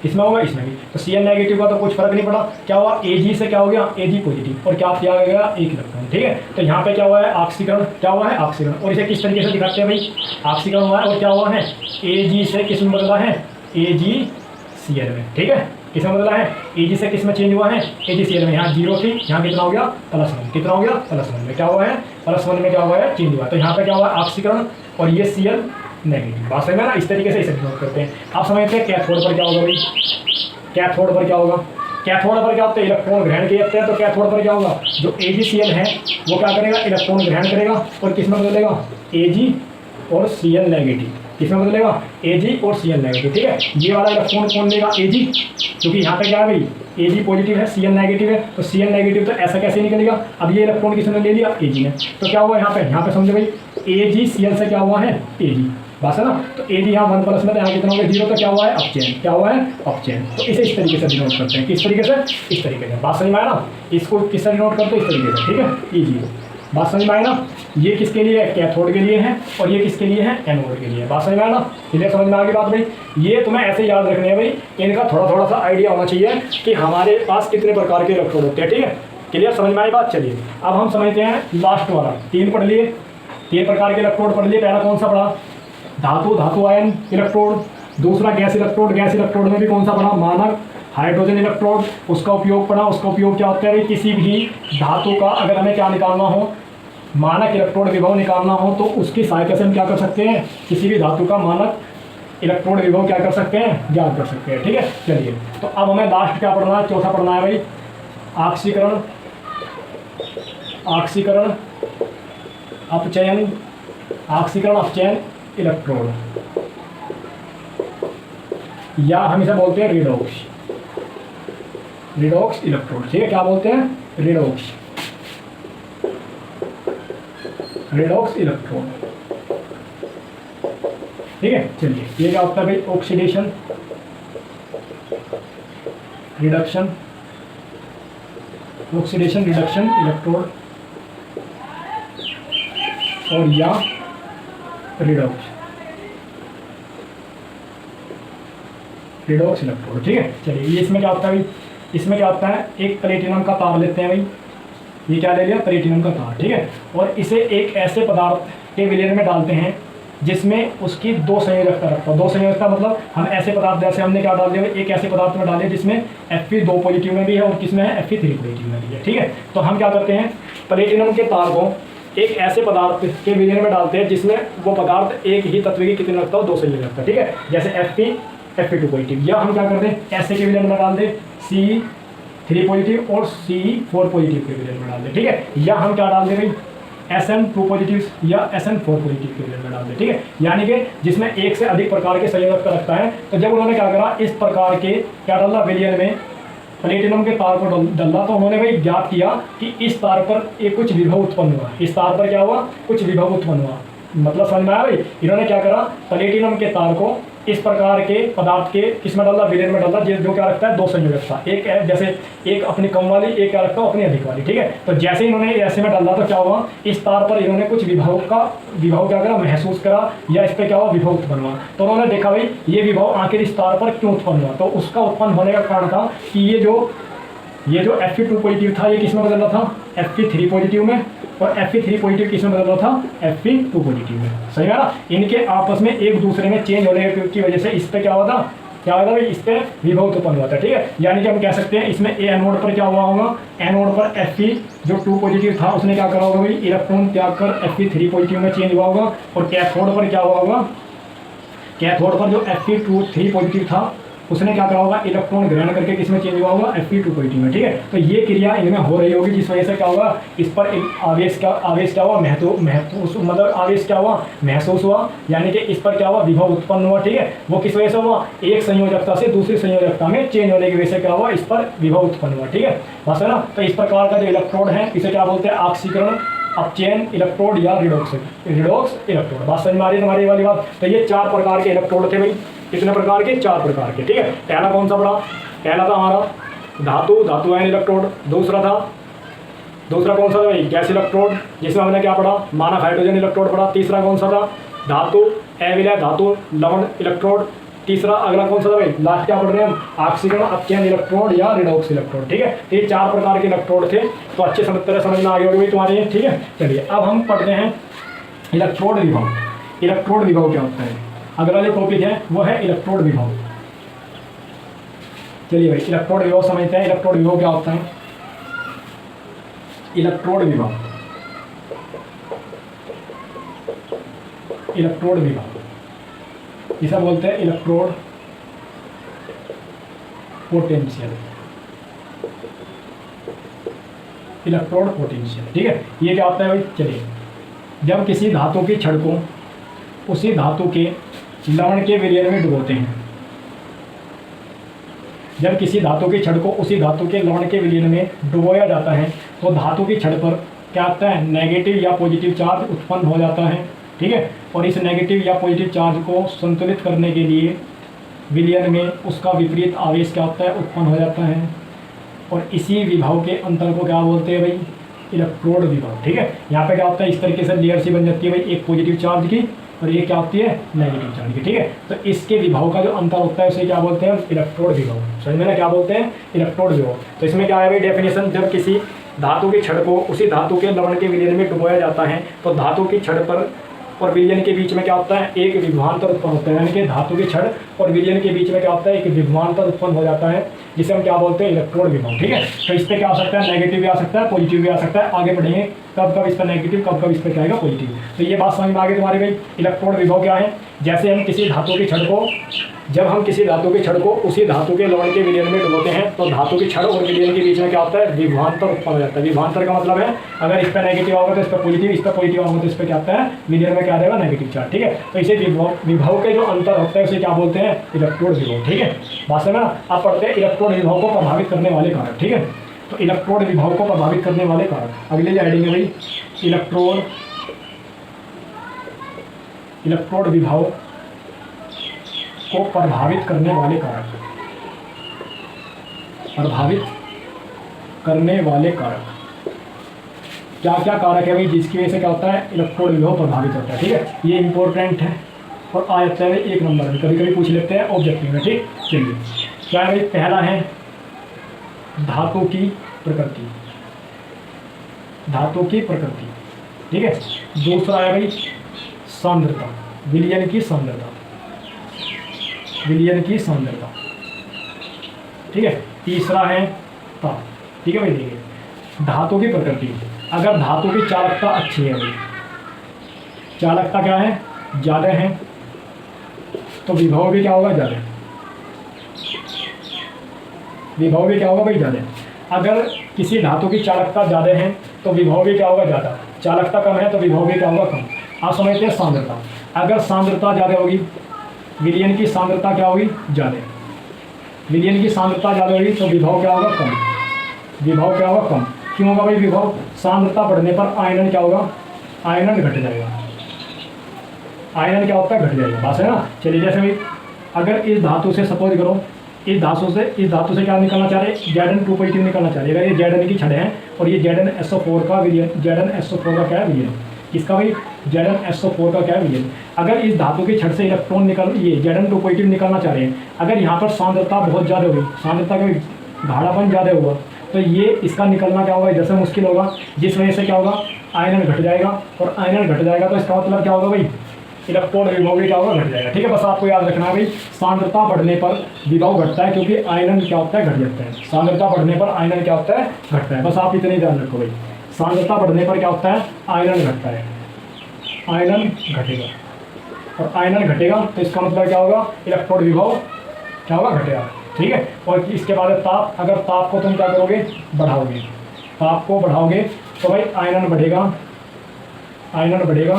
इसमें होगा, इसमें भी। तो Cl नेगेटिव का तो कुछ फर्क नहीं पड़ा, क्या हुआ, Ag से क्या हो गया, Ag पॉजिटिव, और क्या त्यागा गया, एक इलेक्ट्रॉन। ठीक है, तो यहाँ पे क्या हुआ है, ऑक्सीकरण, क्या हुआ है, ऑक्सीकरण। और इसे किस तरीके से दिखाते हैं भाई, ऑक्सीकरण हुआ है, और क्या हुआ है, Ag से किस में बदला है, AgCl में। ठीक है, किस में बदला है, Ag से किस में चेंज हुआ है, AgCl में। यहाँ 0 थी, यहाँ कितना हो गया, +1, कितना हो गया, +1 में क्या हुआ है, +1 में क्या हुआ है, चेंज हुआ। तो यहाँ पे क्या हुआ, ऑक्सीकरण, और ये Cl नेगेटिव। बात समझ में ना, इस तरीके से इसे नोट करते हैं। आप समझते हैं कैथोड पर क्या होगा भाई, कैथोड पर क्या होगा, कैथोड पर क्या होता है, इलेक्ट्रॉन ग्रहण किए जाते हैं। तो कैथोड पर क्या होगा, जो AgCl है वो क्या करेगा, इलेक्ट्रॉन ग्रहण करेगा, और किस में बदलेगा, Ag और Cl नेगेटिव, किस में बदलेगा, Ag और Cl नेगेटिव। ठीक है, ये वाला इलेक्ट्रॉन कौन लेगा, Ag, क्योंकि यहाँ पे क्या है भाई, Ag पॉजिटिव है, Cl नेगेटिव है, तो Cl नेगेटिव तो ऐसा कैसे निकलेगा। अब ये इलेक्ट्रॉन किसने ले लिया, Ag ने। तो क्या हुआ यहाँ पे समझो भाई, AgCl से क्या हुआ है, Ag, बस है ना। तो Ag यहाँ 1 प्लस में, तो यहाँ कितना हो गया, 0, तो क्या हुआ है, अपचयन, क्या हुआ है, अपचयन। तो इसे इस तरीके से डिनोट करते हैं, किस तरीके से, इस तरीके से। बात समझ में आया ना, इसको किस तरह डिनोट करते हैं, इस तरीके से। ठीक है, Ag, बात समझ में आया ना। ये किसके लिए है, कैथोड के लिए है, और ये किसके लिए है, एनोड के लिए। बात समझ में आया ना, क्लियर, समझ में आ गई बात भाई। ये तुम्हें ऐसे याद रखने है भाई, इनका थोड़ा थोड़ा सा आइडिया होना चाहिए कि हमारे पास कितने प्रकार के इलेक्ट्रोड होते हैं। ठीक है, क्लियर, समझ में आई बात। चलिए अब हम समझते हैं लास्ट वाला, 3 पढ़ लिए, 3 प्रकार के इलेक्ट्रोड पढ़ लिए। पहला कौन सा पढ़ा, धातु आयन इलेक्ट्रोड। दूसरा गैस इलेक्ट्रोड, गैस इलेक्ट्रोड में भी कौन सा पढ़ा, मानक हाइड्रोजन इलेक्ट्रोड, उसका उपयोग पढ़ा। उसका उपयोग क्या होता है भाई, किसी भी धातु का अगर हमें क्या निकालना हो, मानक इलेक्ट्रोड विभव निकालना हो, तो उसकी सहायता से हम क्या कर सकते हैं, किसी भी धातु का मानक इलेक्ट्रोड विभव क्या कर सकते हैं, ज्ञात कर सकते हैं। ठीक है, चलिए तो अब हमें लास्ट क्या पढ़ना है, चौथा पढ़ना है भाई, ऑक्सीकरण, ऑक्सीकरण अपचयन, ऑक्सीकरण अपचयन इलेक्ट्रोड, या हम इसे बोलते हैं रिडॉक्स, रिडॉक्स इलेक्ट्रोड। ठीक है, क्या बोलते हैं, रिडॉक्स, रिडॉक्स इलेक्ट्रोड। ठीक है, चलिए ये क्या होता है भाई, oxidation, reduction, oxidation reduction electrode, और या रिडॉक्स, रिडॉक्स इलेक्ट्रोड। ठीक है, चलिए ये इसमें क्या होता है भाई, इसमें क्या होता है, एक प्लेटिनम का तार लेते हैं भाई, ये क्या ले लिया, प्लेटिनम का तार। ठीक है, और इसे एक ऐसे पदार्थ के विलयन में डालते हैं जिसमें उसकी 2 संयोजकता रखता है। 2 संयोजकता मतलब हम ऐसे पदार्थ, जैसे हमने क्या डाल दिया, एक ऐसे पदार्थ में डाले जिसमें Fe2 पॉजिटिव में भी है और किसमें है, Fe3 पॉजिटिव में भी है। ठीक है, तो हम क्या करते हैं, प्लेटिनम के तार को एक ऐसे पदार्थ के विलयन में डालते हैं जिसमें वो पदार्थ एक ही तत्व की कितनी रखता हो, 2 संयोजकता। ठीक है, जैसे Fe2 पॉजिटिव, या हम क्या करते हैं, ऐसे के विलयन में डाल दें C3 पॉजिटिव और C4 पॉजिटिव के विलयन में डाल दें। ठीक है, या हम क्या डाल दें भाई, SN2 पॉजिटिव या SN4 पॉजिटिव के विलयन में डाल दें। ठीक है, यानी कि जिसमें एक से अधिक प्रकार के संयोजकता रखता है। तो जब उन्होंने क्या करा, इस प्रकार के क्या डाला, विलयन में प्लेटिनम के तार को डाला, तो उन्होंने भाई ज्ञात किया कि इस तार पर एक कुछ विभव उत्पन्न हुआ, इस तार पर क्या हुआ, कुछ विभव उत्पन्न हुआ। मतलब समझ में आया भाई, इन्होंने क्या करा, प्लेटिनम के तार को इस प्रकार के पदार्थ के किसमें डाला, विलयन में डाला, जो क्या रखता है, 2 संयोजकता, एक है जैसे एक अपनी कम वाली, एक क्या रखता है, अपनी अधिक वाली। ठीक है, तो जैसे इन्होंने ऐसे में डाला तो क्या हुआ, इस तार पर इन्होंने कुछ विभव क्या करा, महसूस करा, या इस पर क्या हुआ, विभव उत्पन्न हुआ। तो उन्होंने देखा भाई ये विभव आखिर इस तार पर क्यों उत्पन्न हुआ। तो उसका उत्पन्न होने का कारण था कि ये जो Fe2 पॉजिटिव था, ये किसमें बदल रहा था, Fe3 पॉजिटिव में, और Fe3 पॉजिटिव किसमें बदल रहा था, Fe2 पॉजिटिव में। सही है ना, इनके आपस में एक दूसरे में चेंज होने की वजह से इस पे क्या हुआ था, भाई, इस पे विभव उत्पन्न हुआ था। ठीक है, यानी कि हम कह सकते हैं इसमें ए एनोड पर क्या हुआ होगा, एनोड पर Fe जो 2 पॉजिटिव था उसने क्या करा होगा भाई, इलेक्ट्रॉन त्याग कर Fe3 पॉजिटिव में चेंज हुआ होगा, और कैथोड पर क्या हुआ होगा, कैथोड पर जो Fe3 पॉजिटिव था उसने क्या करा होगा, इलेक्ट्रॉन ग्रहण करके किसमें चेंज हुआ होगा, Fe2 पॉजिटिव में। ठीक है, तो ये क्रिया इनमें हो रही होगी, जिस वजह से क्या होगा, इस पर आवेश क्या हुआ, महसूस, मतलब आवेश क्या हुआ, महसूस हुआ, यानी कि इस पर क्या हुआ, विभव उत्पन्न हुआ। ठीक है, वो किस वजह से हुआ, एक संयोजकता से दूसरी संयोजकता में चेंज होने की वजह से क्या हुआ, इस पर विभव उत्पन्न हुआ। ठीक है, बस है ना। तो इस प्रकार का जो इलेक्ट्रोड है इसे क्या बोलते हैं, ऑक्सीकरण अपचयन इलेक्ट्रोड या रिडॉक्स इलेक्ट्रोड। बात समझ में आ रही है तुम्हारी वाली बात। तो ये 4 प्रकार के इलेक्ट्रोड थे भाई, कितने प्रकार के? 4 प्रकार के। ठीक है, पहला कौन सा पढ़ा? पहला था हमारा धातु आयन इलेक्ट्रोड। दूसरा कौन सा था भाई? गैस इलेक्ट्रोड, जिसमें हमने क्या पढ़ा? मानक हाइड्रोजन इलेक्ट्रोड पढ़ा। तीसरा कौन सा था? धातु अविलय धातु लवण इलेक्ट्रोड। तीसरा अगला कौन सा था भाई? लास्ट क्या पढ़ रहे हैं हम? ऑक्सीकरण अपचयन इलेक्ट्रोड या रिडॉक्स इलेक्ट्रोड। ठीक है, तो ये 4 प्रकार के इलेक्ट्रोड थे। तो अच्छे तरह समझ में आ गए होंगे तुम्हारे। ठीक है, चलिए अब हम पढ़ते हैं इलेक्ट्रोड विभव। इलेक्ट्रोड विभव क्या होता है? अगला जो टॉपिक है वो है इलेक्ट्रोड विभव। चलिए भाई इलेक्ट्रोड विभव समझते हैं। इलेक्ट्रोड विभव क्या होता है? इलेक्ट्रोड विभव, इलेक्ट्रोड विभव इसे बोलते हैं इलेक्ट्रोड पोटेंशियल। इलेक्ट्रोड पोटेंशियल, ठीक है, ये क्या होता है भाई? चलिए, जब किसी धातु की छड़ को उसी धातु के लवण के विलयन में डुबोते हैं, जब किसी धातु की छड़ को उसी धातु के लवण के विलयन में डुबोया जाता है तो धातु की छड़ पर क्या आता है? नेगेटिव या पॉजिटिव चार्ज उत्पन्न हो जाता है। ठीक है, और इस नेगेटिव या पॉजिटिव चार्ज को संतुलित करने के लिए विलयन में उसका विपरीत आवेश क्या होता है? उत्पन्न हो जाता है। और इसी विभव के अंतर को क्या बोलते हैं भाई? इलेक्ट्रोड विभव। ठीक है, यहाँ पे क्या होता है? इस तरीके से लेयर सी बन जाती है भाई, एक पॉजिटिव चार्ज की और ये क्या होती है? नेगेटिव चार्ज की। ठीक है, तो इसके विभव का जो अंतर होता है उसे क्या बोलते हैं? इलेक्ट्रोड विभव। समझ में ना, क्या बोलते हैं? इलेक्ट्रोड विभव। तो इसमें क्या है भाई डेफिनेशन? जब किसी धातु की छड़ को उसी धातु के लवण के विलयन में डुबोया जाता है तो धातु की छड़ पर और विलयन के बीच में क्या होता है? एक विभवांतर उत्पन्न होता है। यानी कि धातु की छड़ और विलयन के बीच में क्या होता है? एक विभवांतर उत्पन्न हो जाता है, जिसे हम क्या बोलते हैं? इलेक्ट्रोड विभव। ठीक है, तो इस पर क्या आ सकता है? नेगेटिव भी आ सकता है, पॉजिटिव भी आ सकता है। आगे बढ़ेंगे कब कब इस पर नेगेटिव, कब कब इस पर क्या आएगा? पॉजिटिव। तो ये बात समझ में आ गई तुम्हारे भाई? इलेक्ट्रोड विभव क्या है? जैसे हम किसी धातु की छड़ को, जब हम किसी धातु की छड़ को उसी धातु के लवण के विलयन में डुबोते हैं तो धातु की छड़ और विलयन के बीच में क्या होता है? विभवांतर उत्पन्न हो जाता है। विभवांतर का मतलब है अगर इस पर नेगेटिव होगा तो इस पर पॉजिटिव, इस पर पॉजिटिव होगा तो इस पर क्या आता है? विलयन में क्या रहेगा? Negative charge. ठीक है, तो इसे विभव के जो अंतर होता है उसे क्या बोलते हैं? इलेक्ट्रोड विभव। ठीक है, बात में आप पढ़ते हैं इलेक्ट्रोड विभव को प्रभावित करने वाले कारक। ठीक है, तो इलेक्ट्रोड विभव को प्रभावित करने वाले कारक अगले जो हेडिंग है भाई इलेक्ट्रोड विभव को प्रभावित करने वाले कारक। प्रभावित करने वाले कारक क्या क्या कारक है भाई जिसकी वजह से क्या होता है? इलेक्ट्रोड विभव प्रभावित होता है। ठीक है, ये इंपॉर्टेंट है और आ जाता है 1 नंबर में, कभी कभी पूछ लेते हैं ऑब्जेक्टिव में। ठीक, चलिए क्या है भाई? पहला है धातु की प्रकृति। धातु की प्रकृति, ठीक है। दूसरा है भाई सांद्रता, विलयन की सांद्रता, विलयन की सांद्रता, ठीक है। तीसरा है ताप, ठीक है भाई। देखिए धातु की प्रकृति, अगर धातु की चालकता अच्छी है भाई, चालकता क्या है? ज़्यादा है, तो विभव भी क्या होगा? ज़्यादा। विभव भी क्या होगा भाई? ज़्यादा। अगर किसी धातु की चालकता ज़्यादा है तो विभव भी क्या होगा? ज़्यादा। चालकता कम है तो विभव भी क्या होगा? कम। आप समझते हैं सांद्रता, अगर सांद्रता ज़्यादा होगी, विलयन की सांद्रता क्या होगी? ज़्यादा। विलयन की सांद्रता ज़्यादा होगी तो विभव क्या होगा? कम। विभव क्या होगा? कम। क्यों होगा भाई विभव? सांद्रता बढ़ने पर आयनन क्या होगा? आयनन घट जाएगा। आयनन क्या होता है? घट जाएगा, बात है ना। चलिए जैसे भाई अगर इस धातु से सपोज करो, इस धातु से क्या निकलना चाह रहे हैं? Zn2 निकलना चाह रहे हैं। अगर ये Zn की छड़ है और ये ZnSO4 का विलयन, ZnSO4 का क्या है? विलयन। इसका भाई ZnSO4 का क्या है? विलयन। अगर इस धातु की छड़ से इलेक्ट्रॉन ये Zn2 निकलना चाह रहे हैं, अगर यहाँ पर सांद्रता बहुत ज़्यादा होगी, सांद्रता का गाढ़ापन ज़्यादा हुआ, तो ये इसका निकलना क्या होगा? इधर से मुश्किल होगा, जिस वजह से क्या होगा? आयनन घट जाएगा, और आयनन घट जाएगा तो इसका मतलब क्या होगा भाई? इलेक्ट्रॉन विभव भी क्या होगा? घट जाएगा। ठीक है, बस आपको याद रखना है भाई, सांद्रता बढ़ने पर विभव घटता है, क्योंकि आयनन क्या होता है? घट जाता है। सांद्रता बढ़ने पर आयनन क्या होता है? घटता है। बस आप इतने ध्यान रखो भाई, सांद्रता बढ़ने पर क्या होता है? आयनन घटता है। आयनन घटेगा, और आयनन घटेगा तो इसका मतलब क्या होगा? इलेक्ट्रोड विभव क्या होगा? घटेगा। ठीक है, और इसके बाद ताप, अगर ताप को तुम क्या करोगे? बढ़ाओगे। ताप को बढ़ाओगे तो भाई आयनन बढ़ेगा, आयनन बढ़ेगा।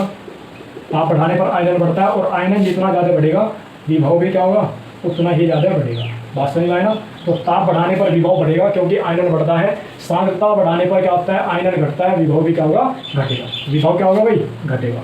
ताप बढ़ाने पर आयनन बढ़ता है, और आयनन जितना ज़्यादा बढ़ेगा विभव भी क्या होगा? उतना ही ज़्यादा बढ़ेगा। बात समझ में आए ना। तो ताप बढ़ाने पर विभव बढ़ेगा क्योंकि आयनन बढ़ता है, सांद्रता बढ़ाने पर क्या होता है? आयनन घटता है, विभव भी क्या होगा? घटेगा। विभव क्या होगा भाई? घटेगा।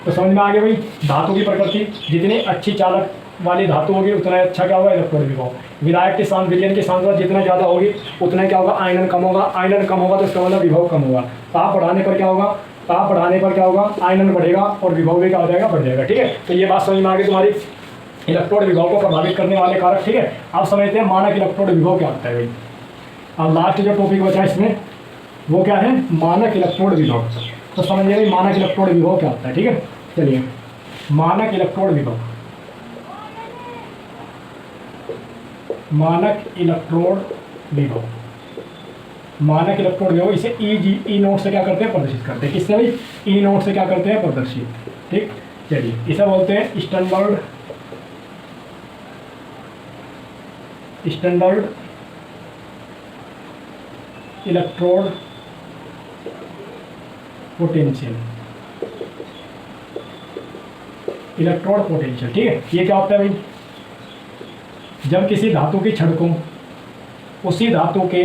तो समझ में आ गया भाई, धातु की प्रकृति जितनी अच्छी चालक वाली धातु होगी उतना अच्छा क्या होगा, इलेक्ट्रोड विभव। विलायक की विलयन की सांद्रता जितना ज़्यादा होगी उतना क्या होगा, आयनन कम होगा। आयनन कम होगा तो इसका मतलब विभव कम होगा। ताप बढ़ाने पर क्या होगा, ताप बढ़ाने पर क्या होगा, आयनन बढ़ेगा और विभव भी क्या हो जाएगा, बढ़ जाएगा। ठीक है, तो ये बात समझ में आ गई तुम्हारी, इलेक्ट्रोड विभव को प्रभावित करने वाले कारक। ठीक है, अब समझते हैं मानक इलेक्ट्रोड विभव क्या होता है भाई। अब लास्ट जो टॉपिक बचा है इसमें वो क्या है, मानक इलेक्ट्रोड विभव। तो समझिए भाई मानक इलेक्ट्रोड विभव क्या होता है। ठीक है, चलिए मानक इलेक्ट्रोड विभव, मानक इलेक्ट्रोड विभव, मानक इलेक्ट्रोड विभव इसे ई नोट से क्या करते हैं, प्रदर्शित करते हैं। किससे भाई, ई नोट से क्या करते हैं, प्रदर्शित। ठीक, चलिए इसे बोलते हैं standard electrode potential, electrode potential. ठीक है, ये क्या होता है भाई, जब किसी धातु की छड़ को उसी धातु के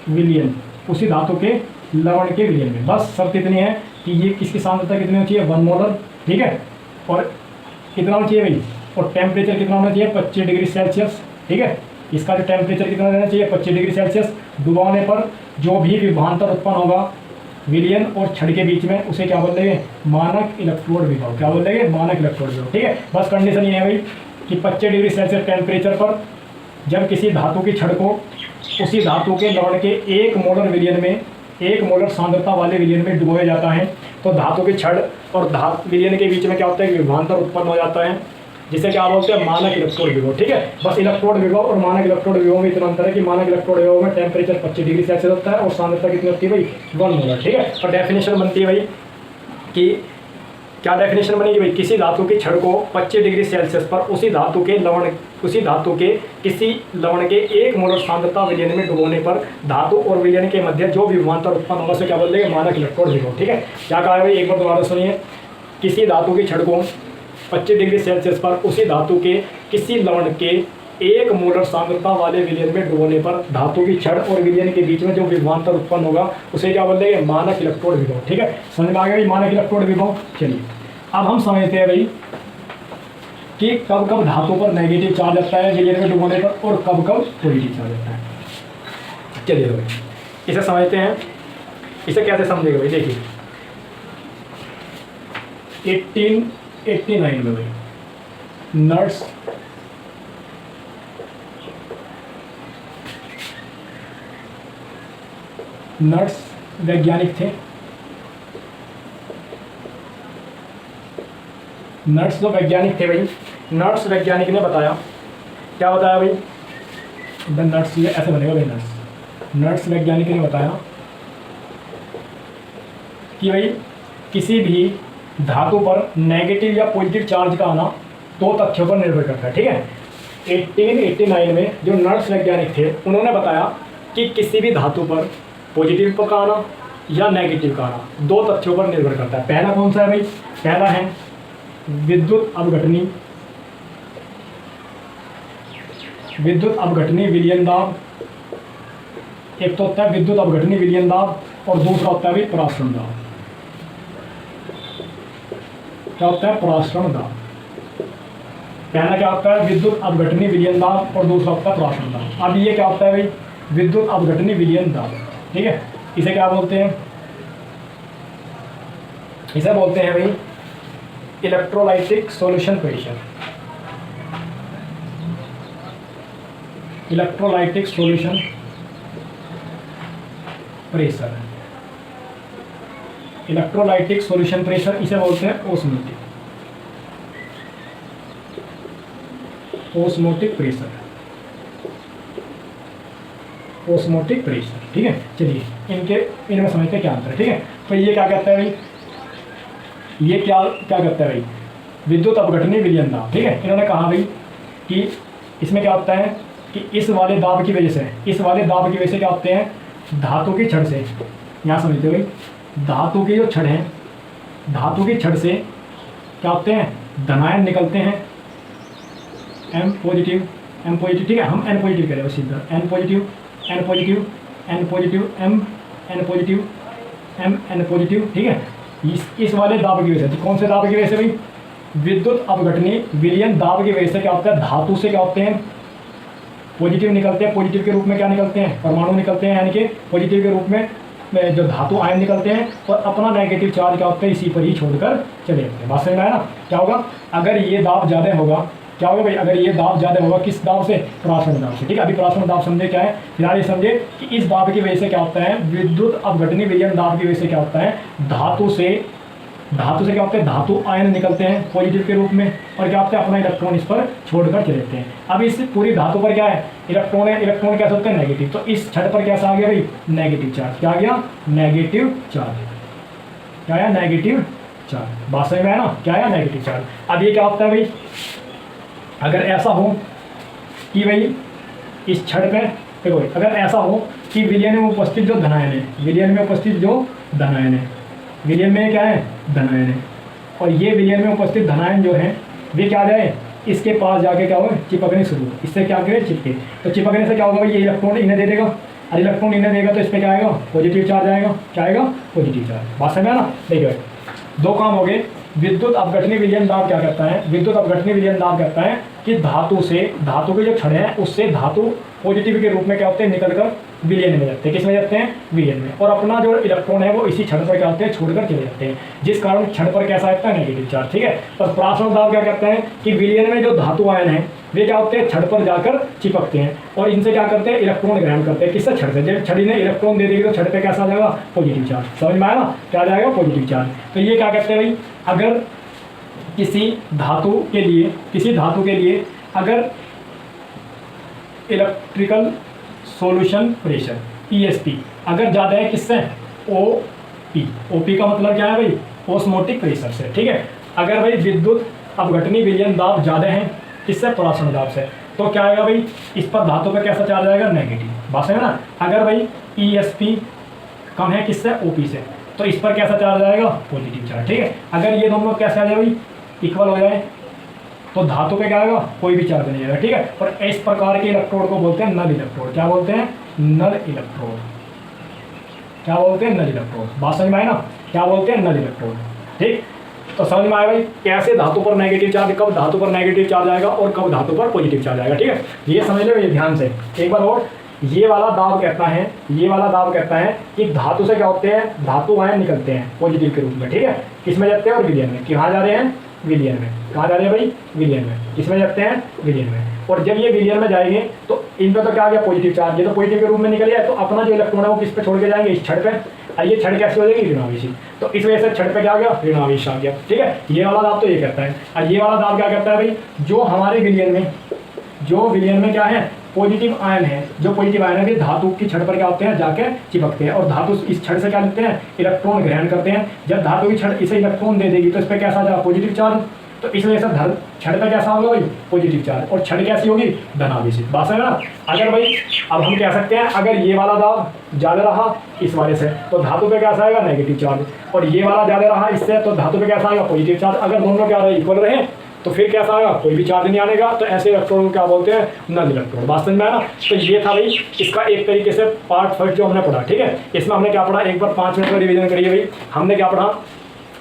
विलयन, उसी धातु के लवण के विलयन में, बस शर्त इतनी है कि ये किसकी सांद्रता कितनी होनी चाहिए, 1 मोलर। ठीक है, और कितना होना चाहिए भाई, और टेम्परेचर कितना होना चाहिए, 25 डिग्री सेल्सियस। ठीक है, इसका जो टेम्परेचर कितना रहना चाहिए, 25 डिग्री सेल्सियस। डुबाने पर जो भी विभवांतर उत्पन्न होगा विलयन और छड़ के बीच में उसे क्या बोल देंगे, मानक इलेक्ट्रोड विभव। क्या बोल देंगे, मानक इलेक्ट्रोड विभव। ठीक है, बस कंडीशन ये है भाई कि 25 डिग्री सेल्सियस टेम्परेचर पर जब किसी धातु की छड़ को उसी धातु के लवण के 1 मोलर विलयन में, 1 मोलर सांद्रता वाले विलयन में डुबोया जाता है तो धातु की छड़ और विलयन के बीच में क्या होता है, विभवांतर उत्पन्न हो जाता है, जिसे क्या बोलते हैं, मानक इलेक्ट्रोड विभव। ठीक है, बस इलेक्ट्रोड विभव और मानक इलेक्ट्रोड विभव में इतना अंतर है कि मानक इलेक्ट्रोड विभव में टेम्परेचर 25 डिग्री सेल्सियस होता है और सांद्रता कितनी होती है भाई, 1 मोलर। ठीक है, और डेफिनेशन बनती है भाई कि क्या डेफिनेशन बनेगी भाई, किसी धातु की छड़ को 25 डिग्री सेल्सियस पर उसी धातु के किसी लवण के 1 मोलर सांद्रता विलयन में डुबोने पर धातु और विलयन के मध्य जो विभवांतर उत्पन्न होगा उसे क्या बोल देंगे, मानक इलेक्ट्रोड विभव। ठीक है, क्या कहा है भाई, एक बार दोबारा सुनिए, किसी धातु की छड़ को 25 डिग्री सेल्सियस पर उसी धातु के किसी लवण के 1 मोलर सांद्रता वाले विलयन में डुबोने पर धातु की छड़ और विलयन के बीच में जो विभवांतर उत्पन्न होगा उसे क्या बोल देंगे, मानक इलेक्ट्रोड विभव। ठीक है, समझ में आ गया भाई मानक इलेक्ट्रोड विभव। चलिए अब हम समझते हैं भाई कि कब कब धातु पर नेगेटिव चार्ज आता है विलयन में डुबोने पर और कब कब पॉजिटिव चार्ज आता है। चलिए भाई इसे समझते हैं, इसे कैसे समझेगा भाई, देखिए 1889 में भाई नर्स वैज्ञानिक थे। नर्स जो वैज्ञानिक थे भाई, नर्स वैज्ञानिक ने बताया, क्या बताया भाई, द नर्स, ये ऐसे बनेगा भाई, नर्स वैज्ञानिक ने बताया कि भाई किसी भी धातु पर नेगेटिव या पॉजिटिव चार्ज का आना 2 तथ्यों पर निर्भर करता है। ठीक है, 1889 में जो नर्स वैज्ञानिक थे उन्होंने बताया कि किसी भी धातु पर पॉजिटिव का आना या नेगेटिव का आना 2 तथ्यों पर निर्भर करता है। पहला कौन सा है भाई, पहला है विद्युत अपघटनी विलयन दाब। एक तो होता है विद्युत अपघटनी विलयन दाब और दूसरा होता है भाई परासरण दाब। क्या होता है, परासरण दाब। पहला क्या होता है, विद्युत अपघटनी विलयन दाब और दूसरा होता है परासरण दाब। अब ये क्या होता है भाई, विद्युत अपघटनी विलयन दाब। ठीक है, इसे क्या बोलते हैं, इसे बोलते हैं भाई electrolytic solution pressure. Electrolytic solution pressure, electrolytic solution pressure, इसे बोलते हैं ओस्मोटिक प्रेशर, ओस्मोटिक प्रेशर। ठीक है, चलिए इनमें समझते हैं क्या अंतर है। ठीक है, तो ये क्या कहता है भाई, ये क्या करता है भाई, विद्युत अपघटनी विलयन दाब। ठीक है, इन्होंने कहा भाई कि इसमें क्या होता है कि इस वाले दाब की वजह से क्या होते हैं, धातु की छड़ से, यहाँ समझते हो भाई, धातु की जो छड़ है, धातु की छड़ से क्या होते हैं, धनायन निकलते हैं, M पॉजिटिव। ठीक है, हम N पॉजिटिव करें सीधा, N positive, M N positive. ठीक है, इस वाले दाब की वजह से, कौन से दाब की वजह से भाई, विद्युत अपघटनी विलयन दाब की वजह से क्या होता है, धातु से क्या होते हैं, पॉजिटिव निकलते हैं। पॉजिटिव के रूप में क्या निकलते हैं, परमाणु निकलते हैं, यानी कि पॉजिटिव के रूप में जो धातु आयन निकलते हैं, और अपना नेगेटिव चार्ज क्या होता है, इसी पर ही छोड़कर चले जाते हैं। बात समझ में आया ना। क्या होगा, अगर ये दाब ज़्यादा होगा, क्या होगा भाई, अगर ये दाब ज़्यादा होगा, किस दाब से, परासरण दाब से। ठीक है, अभी परासरण दाब समझे क्या है, फिलहाल ये समझे कि इस दाब की वजह से क्या होता है, विद्युत अपघटनी विलयन दाब की वजह से क्या होता है, धातु से क्या होता है, धातु आयन निकलते हैं पॉजिटिव के रूप में, और क्या होता है, अपना इलेक्ट्रॉन इस पर छोड़कर चले जाते हैं। अब इस पूरी धातु पर क्या है, इलेक्ट्रॉन है, इलेक्ट्रॉन कैसे होते हैं, नेगेटिव। तो इस छड़ पर कैसा आ गया भाई, नेगेटिव चार्ज। क्या आ गया, नेगेटिव चार्ज। क्या आया, नेगेटिव चार्ज। बात समझ में आया ना, क्या आया, नेगेटिव चार्ज। अब ये क्या होता है भाई, अगर ऐसा हो कि भाई इस छड़ पे देखो, अगर ऐसा हो कि विलयन में उपस्थित जो धनायन है, विलयन में उपस्थित जो धनायन है, विलयन में क्या है, धनायन है, और ये विलयन में उपस्थित धनायन जो है वे क्या जाए, इसके पास जाके क्या होगा, चिपकने शुरू, इससे क्या करे, चिपके। तो चिपकने से क्या होगा भाई, ये इलेक्ट्रॉन इन्हें दे देगा, और इलेक्ट्रॉन इन्हें देगा तो इस पर क्या आएगा, पॉजिटिव चार्ज आएगा। क्या आएगा, पॉजिटिव चार्ज। बात समझ में ना। देखिए दो काम हो गए। विद्युत अपघटनी विलयन दाब क्या करता है, विद्युत अपघटनी विलयन दाब कहता है कि धातु के जो छड़ हैं उससे धातु पॉजिटिव के रूप में क्या होते हैं, निकलकर विलयन में जाते हैं। किस में जाते हैं, विलयन में, और अपना जो इलेक्ट्रॉन है वो इसी छड़ पर क्या होते हैं, छोड़कर चले जाते हैं, जिस कारण छड़ पर कैसा आता है, नेगेटिव चार्ज। ठीक है, और परासरण दाब क्या कहते हैं कि विलयन में जो धातु आयन है वे क्या होते हैं, छड़ पर जाकर चिपकते हैं, और इनसे क्या करते हैं, इलेक्ट्रॉन ग्रहण करते हैं। किससे, छड़ से। जब छड़ी ने इलेक्ट्रॉन दे देगी तो छड़ पे कैसा आ जाएगा, पॉजिटिव चार्ज। समझ में आया ना, क्या जाएगा, पॉजिटिव चार्ज। तो ये क्या कहते हैं भाई, अगर किसी धातु के लिए अगर इलेक्ट्रिकल सॉल्यूशन प्रेशर ESP अगर ज़्यादा है, किससे, OP का मतलब क्या है भाई, ऑस्मोटिक प्रेशर से। ठीक है, अगर भाई विद्युत अपघटनी विलयन दाब ज़्यादा है, किससे, परासरण दाब से, तो क्या आएगा भाई, इस पर धातु पे कैसा चार्ज आएगा, नेगेटिव। बात है ना। अगर भाई ESP कम है, किससे, OP से, तो इस पर कैसा चार्ज आएगा, पॉजिटिव चार्ज। ठीक है, अगर ये दोनों कैसे आ जाए भाई, इक्वल हो जाए, तो धातु पे क्या आएगा, कोई भी चार्ज नहीं आएगा। ठीक है, और इस प्रकार के इलेक्ट्रोड को बोलते हैं नल इलेक्ट्रोड। क्या बोलते हैं, नल इलेक्ट्रोड। क्या बोलते हैं, नल इलेक्ट्रोड। बात समझ में आए ना, क्या बोलते हैं, नल इलेक्ट्रोड। ठीक, तो समझ में आया भाई कैसे धातु पर नेगेटिव चार्ज, कब धातु पर नेगेटिव चार्ज आएगा और कब धातु पर पॉजिटिव चार्ज आएगा। ठीक है, ये समझ लो, ये ध्यान से एक बार और। ये वाला दाब कहता है कि धातु से क्या होते हैं, धातु आयन निकलते हैं पॉजिटिव के रूप में। ठीक है, किसमें जाते हैं, और विलयन में। कहाँ जा रहे हैं, विलयन में। कहाँ जा रहे हैं भाई, विलयन में। किसमें जाते हैं, विलयन में। और जब ये विलयन में जाएंगे तो इन पर तो क्या आ गया, पॉजिटिव चार्ज। ये तो पॉजिटिव के रूप में निकल गया, तो अपना जो इलेक्ट्रॉन है वो किस पे छोड़ के जाएंगे, इस छड़ पे। ये छड़ कैसे हो जाएगी, ऋणावेशी। तो इस वजह से छड़ पे क्या आ गया, ऋणावेश आ गया। ठीक है, ये वाला दाब तो ये कहता है। और ये वाला दाब क्या कहता है भाई, जो हमारे विलयन में क्या है, पॉजिटिव आयन है, जो पॉजिटिव आयन है वे धातु की छड़ पर क्या होते हैं, जाके चिपकते हैं, और धातु इस छड़ से क्या लेते हैं, इलेक्ट्रॉन ग्रहण करते हैं। जब धातु की छड़ इसे इलेक्ट्रॉन दे देगी तो इस पर कैसा आ जाएगा, पॉजिटिव चार्ज। तो इस वजह से छड़ पे कैसा होगा भाई, पॉजिटिव चार्ज, और छड़ कैसी होगी, धनावेशी। बात है ना। अगर भाई अब हम कह सकते हैं, अगर ये वाला दाब ज़्यादा रहा इस वाले से तो धातु पे कैसा आएगा, नेगेटिव चार्ज, और ये वाला ज़्यादा रहा इससे तो धातु पे कैसा आएगा, पॉजिटिव चार्ज। अगर दोनों क्या रहे, इक्वल रहे तो फिर कैसा आएगा, कोई भी चार्ज नहीं आनेगा। तो ऐसे इलेक्ट्रॉन को क्या बोलते हैं, नल इलेक्ट्रॉन। बात समझ में आया ना। तो ये था भाई इसका एक तरीके से पार्ट फर्स्ट जो हमने पढ़ा। ठीक है, इसमें हमने क्या पढ़ा, एक बार 5 मिनट का रिवीजन करिए भाई। हमने क्या पढ़ा,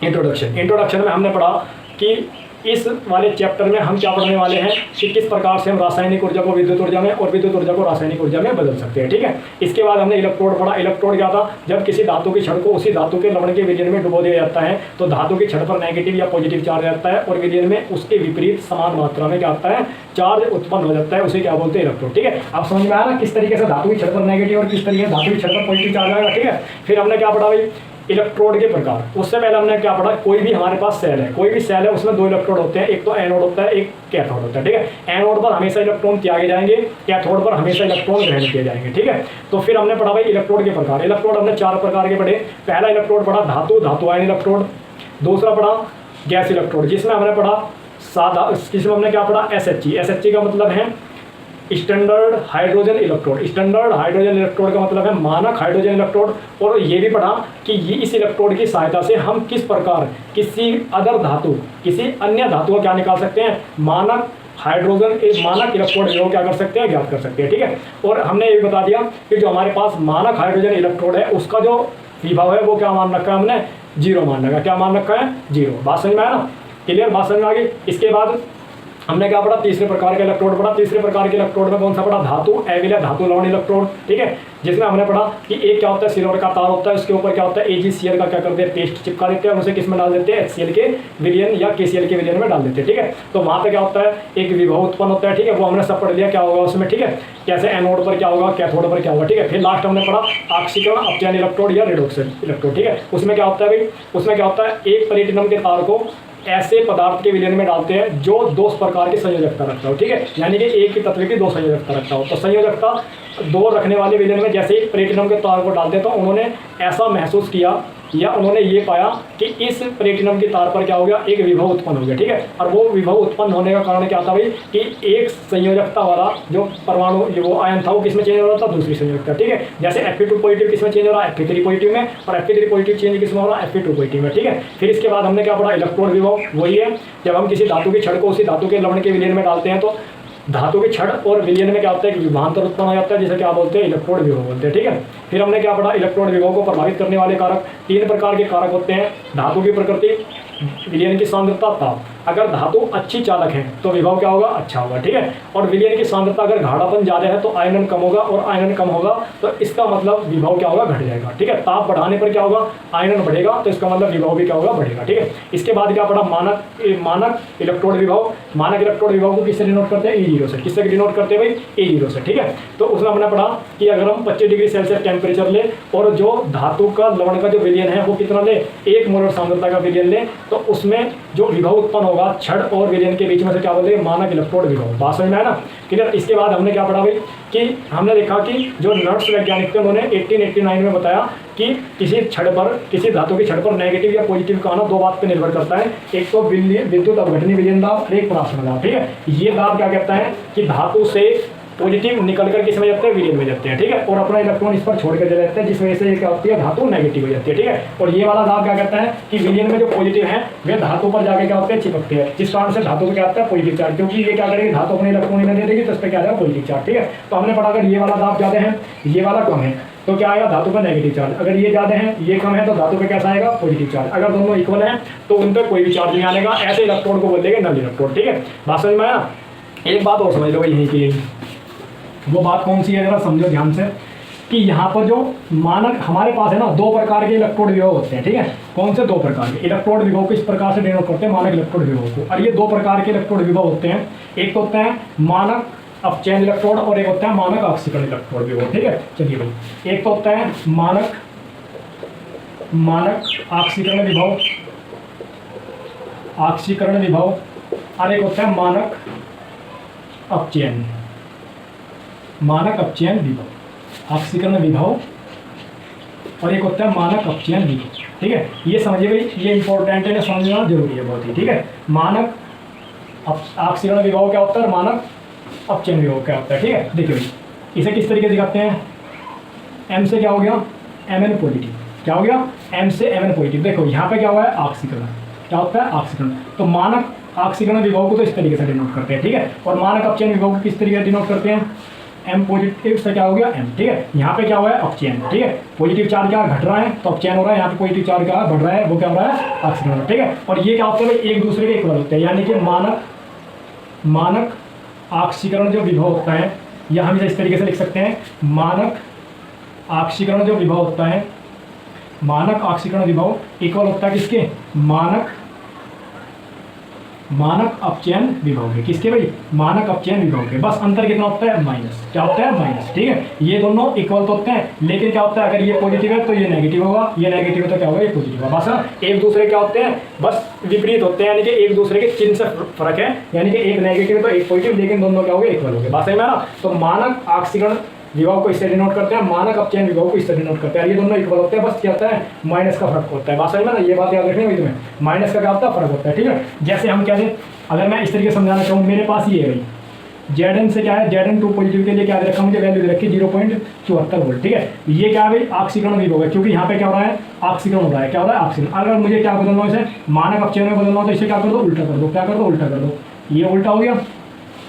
इंट्रोडक्शन में हमने पढ़ा कि इस वाले चैप्टर में हम क्या पढ़ने वाले हैं कि किस प्रकार से हम रासायनिक ऊर्जा को विद्युत ऊर्जा में और विद्युत ऊर्जा को रासायनिक ऊर्जा में बदल सकते हैं। ठीक है, इसके बाद हमने इलेक्ट्रोड पढ़ा। इलेक्ट्रोड क्या था, जब किसी धातु की छड़ को उसी धातु के लवण के विलयन में डुबो दिया जाता है तो धातु की छड़ पर नेगेटिव या पॉजिटिव चार्ज रहता है, और विलयन में उसके विपरीत समान मात्रा में क्या आता है, चार्ज उत्पन्न हो जाता है। उसे क्या बोलते हैं, इलेक्ट्रोड। ठीक है, अब समझ में आया ना किस तरीके से धातु की छड़ पर नेगेटिव और किस तरीके से धातु की छड़ पर पॉजिटिव चार्ज आएगा। ठीक है, फिर हमने क्या पढ़ा भाई, इलेक्ट्रोड के प्रकार। उससे पहले हमने क्या पढ़ा, कोई भी हमारे पास सेल है, कोई भी सेल है उसमें 2 इलेक्ट्रोड होते हैं, एक तो एनोड होता है, एक कैथोड होता है। ठीक है, एनोड पर हमेशा इलेक्ट्रॉन त्यागे जाएंगे, कैथोड पर हमेशा इलेक्ट्रॉन ग्रहण किए जाएंगे। ठीक है, तो फिर हमने पढ़ा भाई इलेक्ट्रोड के प्रकार। इलेक्ट्रोड हमने 4 प्रकार के पढ़े। पहला इलेक्ट्रोड पढ़ा धातु आयन इलेक्ट्रोड। दूसरा पढ़ा गैस इलेक्ट्रोड, जिसमें हमने पढ़ा सादा, जिसमें हमने क्या पढ़ा, SHE का मतलब है standard hydrogen electrode. Standard hydrogen electrode का मतलब है मानक हाइड्रोजन इलेक्ट्रोड। और ये भी पढ़ा कि ये इस इलेक्ट्रोड की सहायता से हम किस प्रकार किसी अन्य धातु का क्या निकाल सकते हैं, मानक मानक इलेक्ट्रोड जो क्या कर सकते हैं, ज्ञात कर सकते हैं। ठीक है, और हमने ये भी बता दिया कि जो हमारे पास मानक हाइड्रोजन इलेक्ट्रोड है उसका जो विभव है वो क्या मान रखा है, हमने 0 मान रखा है। क्या मान रखा है, 0। बात समझ में आया ना। क्लियर, बात समझ में आ गई। इसके बाद हमने क्या पढ़ा, तीसरे प्रकार के इलेक्ट्रोड पढ़ा। तीसरे प्रकार के इलेक्ट्रोड में कौन सा पढ़ा, धातु एविल या धातु लवण इलेक्ट्रोड, ठीक है, जिसमें हमने पढ़ा कि एक क्या होता है, सिल्वर का तार होता है, उसके ऊपर क्या होता है, AgCl का क्या करते हैं, पेस्ट चिपका देते हैं और उसे किस में डाल देते हैं, HCl के विलयन या KCl के विलयन में डाल देते हैं, ठीक है। तो वहाँ पे क्या होता है, एक विभव उत्पन्न होता है, ठीक है, वो हमने सब पढ़ लिया क्या होगा उसमें, ठीक है, कैसे एनोड पर क्या होगा, कैथोड पर क्या होगा, ठीक है। फिर लास्ट हमने पढ़ा ऑक्सीकरण अपचयन इलेक्ट्रोड या रेडॉक्स इलेक्ट्रोड, ठीक है। उसमें क्या होता है भाई, उसमें क्या होता है, एक प्लेटिनम के तार को ऐसे पदार्थ के विलयन में डालते हैं जो दो प्रकार की संयोजकता रखता हो, ठीक है, यानी कि एक ही तत्व की दो संयोजकता रखता हो। तो संयोजकता दो रखने वाले विलयन में जैसे ही प्लेटिनम के तार को डालते हैं तो उन्होंने ऐसा महसूस किया या उन्होंने ये पाया कि इस प्लेटिनम के तार पर क्या हो गया, एक विभव उत्पन्न हो गया, ठीक है। और वो विभव उत्पन्न होने का कारण क्या था भाई, कि एक संयोजकता वाला जो परमाणु जो वो आयन था वो किसमें चेंज हो रहा था, दूसरी संयोजकता, ठीक है। जैसे Fe2 पॉजिटिव किसमें चेंज हो रहा है, Fe3 पॉजिटिव में, और Fe3 पॉजिटिव चेंज किसमें हो रहा है, Fe2 पॉजिटिव में, ठीक है। फिर इसके बाद हमने क्या पढ़ा, इलेक्ट्रोड विभव वही है जब हम किसी धातु की छड़ को उसी धातु के लवण के विलयन में डालते हैं तो धातु की छड़ और विलयन में क्या होता है, कि विभवांतर उत्पन्न हो जाता है, जिसे क्या बोलते हैं, इलेक्ट्रोड विभव बोलते हैं, ठीक है। फिर हमने क्या पढ़ा, इलेक्ट्रोड विभव को प्रभावित करने वाले कारक, तीन प्रकार के कारक होते हैं, धातु की प्रकृति, विलयन की सांद्रता, ताप। अगर धातु अच्छी चालक है तो विभव क्या होगा, अच्छा होगा, ठीक है। और विलयन की सांद्रता अगर गाढ़ापन ज़्यादा है तो आयनन कम होगा, और आयनन कम होगा तो इसका मतलब विभव क्या होगा, घट जाएगा, ठीक है। ताप बढ़ाने पर क्या होगा, आयनन बढ़ेगा तो इसका मतलब विभव भी क्या होगा, बढ़ेगा, ठीक है। इसके बाद क्या पढ़ा, मानक इलेक्ट्रोड विभव। मानक इलेक्ट्रोड विभव को किससे डिनोट करते हैं, E0 से। किससे डिनोट करते हैं भाई, E0 से, ठीक है। तो उसमें हमने पढ़ा कि अगर हम 25 डिग्री सेल्सियस टेम्परेचर ले और जो धातु का लवण का जो विलयन है वो कितना ले, 1 मोलर सांद्रता का विलयन ले, तो उसमें जो विभव उत्पन्न होगा छड़ और विलयन के बीच में से क्या बोलते हैं, मानक इलेक्ट्रोड विभव। बात समझ में है ना, क्लियर। इसके बाद हमने क्या पढ़ा भाई, कि हमने देखा कि जो नर्स वैज्ञानिक थे उन्होंने 1889 में बताया कि किसी छड़ पर, किसी धातु की छड़ पर नेगेटिव या पॉजिटिव का आना दो बात पर निर्भर करता है, एक तो विद्युत अपघटनी विलयन दाब और एक परासरण दाब, ठीक है। ये दाब क्या कहता है कि धातु से पॉजिटिव निकल कर किस में जाते हैं, विलयन में जाते हैं, ठीक है, और अपना इलेक्ट्रॉन इस पर छोड़ कर चले जाते हैं, जिस वजह से ये क्या होती है, धातु नेगेटिव हो जाती है, ठीक है। और ये वाला दाब क्या कहता है कि विलयन में जो पॉजिटिव है वे धातु पर जाके क्या होते हैं, चिपकते हैं, जिस कारण से धातु को क्या होता है, पॉजिटिव चार्ज, क्योंकि ये क्या करेगी, धातु अपने इलेक्ट्रॉन इन्हें दे देगी तो इस पर क्या आएगा, पॉजिटिव चार्ज, ठीक है। तो हमने पढ़ा अगर ये वाला दाब ज़्यादा है, ये वाला कम है तो क्या आएगा, धातु पर नेगेटिव चार्ज। अगर ये ज़्यादा है, ये कम है तो धातु पे कैसा आएगा, पॉजिटिव चार्ज। अगर दोनों इक्वल हैं तो उन पर कोई भी चार्ज नहीं आएगा, ऐसे इलेक्ट्रॉन को बोलेंगे नल इलेक्ट्रॉन, ठीक है। बात समझ में आया। एक बात और समझ लो यहीं की, वो बात कौन सी है जरा समझो ध्यान से, कि यहाँ पर जो मानक हमारे पास है ना, दो प्रकार के इलेक्ट्रोड विभव होते हैं, ठीक है। कौन से दो प्रकार के इलेक्ट्रोड विभव को इस प्रकार से डिनोट करते हैं, मानक इलेक्ट्रोड विभव को। और ये दो प्रकार के इलेक्ट्रोड विभव होते हैं, एक तो होता है मानक अपचयन इलेक्ट्रोड और एक होता है मानक ऑक्सीकरण इलेक्ट्रोड विभव, ठीक है। चलिए भाई, एक तो होता है मानक ऑक्सीकरण विभव, और एक होता है मानक अपचयन विभव, ऑक्सीकरण विभव, और एक होता है मानक अपचयन विभव, ठीक है। ये समझिए भाई, ये इंपॉर्टेंट है, समझना जरूरी है बहुत ही, ठीक है। मानक ऑक्सीकरण विभव क्या होता है और मानक अपचयन विभव क्या होता है, ठीक है। देखिए भाई, इसे किस तरीके से दिखाते हैं, M से क्या हो गया, Mn पॉजिटिव, क्या हो गया, M से Mn पॉजिटिव। देखो यहाँ पे क्या हुआ है, ऑक्सीकरण, क्या होता है, ऑक्सीकरण। तो मानक ऑक्सीकरण विभव को तो इस तरीके से डिनोट करते हैं, ठीक है। और मानक अपचयन विभव को किस तरीके से डिनोट करते हैं, M पॉजिटिव से क्या हो गया, M, ठीक है। यहाँ पे क्या हुआ है, अपचयन, ठीक है। पॉजिटिव चार्ज क्या घट रहा है तो अपचयन हो रहा है, यहाँ पे पॉजिटिव चार्ज क्या बढ़ रहा है, वो क्या हो रहा है, ऑक्सीकरण, ठीक है। और ये क्या होता है, एक दूसरे के इक्वल होते हैं, यानी कि मानक ऑक्सीकरण जो विभव होता है, या हम इसे इस तरीके से लिख सकते हैं, मानक ऑक्सीकरण जो विभव होता है, मानक ऑक्सीकरण विभव इक्वल होता है किसके, मानक अपचयन विभव के। किसके भाई, मानक अपचयन विभव के। बस अंतर कितना होता है, माइनस, क्या होता है, माइनस, ठीक है। ये दोनों इक्वल तो होते हैं, लेकिन क्या होता है, अगर ये पॉजिटिव है तो ये नेगेटिव होगा, ये नेगेटिव है तो क्या होगा, ये पॉजिटिव होगा। बस एक दूसरे क्या होते हैं, बस विपरीत होते हैं, यानी कि एक दूसरे के चिन्ह से फर्क है, यानी कि एक नेगेटिव है तो एक पॉजिटिव, लेकिन दोनों क्या हो गए, इक्वल हो गए। बात सही में ना। तो मानक ऑक्सीकरण विभव को इससे डिनोट करते हैं, मानक अपचयन विभव को इससे डिनोट करते हैं, ये दोनों इक्वल होते हैं, बस क्या होता है, माइनस का फर्क होता है। बात समझ में ना, ये बात याद रखनी है तुम्हें, माइनस का क्या होता है, फर्क होता है, ठीक है। जैसे हम क्या है, अगर मैं इस तरीके से समझाना चाहूँ, मेरे पास ये है भाई, Zn से क्या है, Zn2 पॉजिटिव के लिए क्या दे रखा, मुझे वैल्यू दे रखी 0.74 वोल्ट, ठीक है। ये क्या है भाई, ऑक्सीकरण विभव है, क्योंकि यहाँ पे क्या हो रहा है, ऑक्सीकरण हो रहा है, क्या हो रहा है, ऑक्सीकरण। अगर मुझे क्या बदलना हो, इसे मानक अपचयन में बदलना हो तो इसे क्या कर दो, उल्टा कर दो, क्या कर दो, उल्टा कर दो। ये उल्टा हो गया,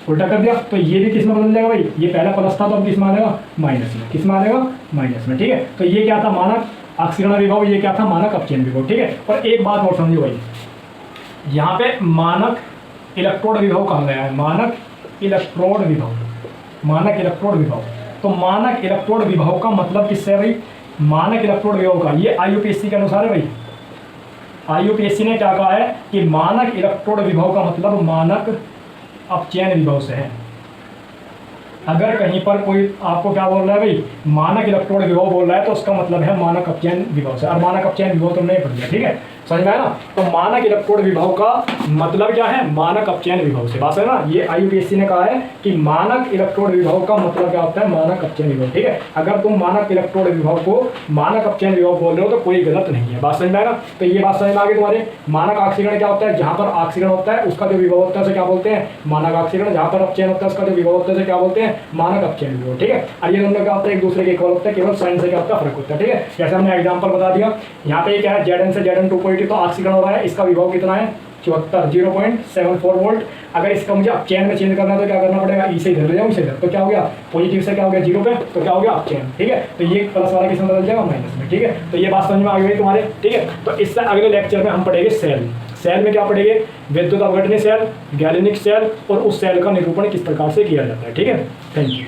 उल्टा कर दिया, तो ये भी किस में बदल जाएगा भाई, ये पहला प्लस था तो अब किस में आ जाएगा, माइनस में, किस में आ जाएगा, माइनस में, ठीक है। तो ये क्या था, मानक ऑक्सीकरण विभव, ये क्या था, मानक अपचयन विभव, ठीक है। और एक बात और समझो भाई, यहाँ पे मानक इलेक्ट्रोड विभव कहा गया है, मानक इलेक्ट्रोड विभव, मानक इलेक्ट्रोड विभव। तो मानक इलेक्ट्रोड विभव का मतलब किससे है भाई, मानक इलेक्ट्रोड विभव का, ये आईयूपीएससी के अनुसार है भाई। आईयूपीएससी ने क्या कहा है कि मानक इलेक्ट्रोड विभव का मतलब मानक अपचयन विभव से है। अगर कहीं पर कोई आपको क्या बोल रहा है भाई, मानक इलेक्ट्रोड विभव बोल रहा है, तो उसका मतलब है मानक अपचयन विभव से। और मानक अपचयन विभव तुमने पढ़ लिया, ठीक है, समझ में आया ना। तो मानक इलेक्ट्रोड विभव का मतलब क्या है, मानक अपचयन विभव से, बात है ना। ये आईयूपीएससी ने कहा है कि मानक इलेक्ट्रोड विभव का मतलब क्या होता है, मानक अपचयन विभव, ठीक है। अगर तुम मानक इलेक्ट्रोड विभव को मानक अपचयन विभव बोल रहे हो तो कोई गलत नहीं है, बात समझ में आएगा। तो ये बात समझ में आ गई तुम्हारे। मानक ऑक्सीकरण क्या होता है, जहाँ पर ऑक्सीकरण होता है उसका जो विभव होता है उसे क्या बोलते हैं, मानक ऑक्सीकरण। जहाँ पर अपचयन होता है उसका जो विभव होता है उसे क्या बोलते हैं, मानक अपचयन विभव, ठीक है। और ये दोनों क्या होता है, एक दूसरे के इक्वल होता है, केवल साइन से क्या होता है, फर्क होता है, ठीक है। जैसे हमने एग्जाम्पल बता दिया, यहाँ पे क्या है, Zn से Zn 2.2 तो ऑक्सीकरण हो रहा है, इसका विभव कितना है 74 0.74 वोल्ट। अगर इसका मुझे अपचयन में चेंज करना है तो क्या करना पड़ेगा, ई से इधर ले जाऊँ, इसे इधर, तो क्या हो गया, पॉजिटिव से क्या हो गया 0 पे, तो क्या हो गया अपचयन, ठीक है। तो ये प्लस वाला किसमें बदल जाएगा, माइनस में, ठीक है। तो ये बात समझ में आ गई तुम्हारे, ठीक है। तो इससे अगले लेक्चर में हम पढ़ेंगे सेल। सेल में क्या पढ़ेंगे, विद्युत अपघटनीय सेल, गैलेनिक सेल, और उस सेल का निरूपण किस प्रकार से किया जाता है, ठीक है। Thank you.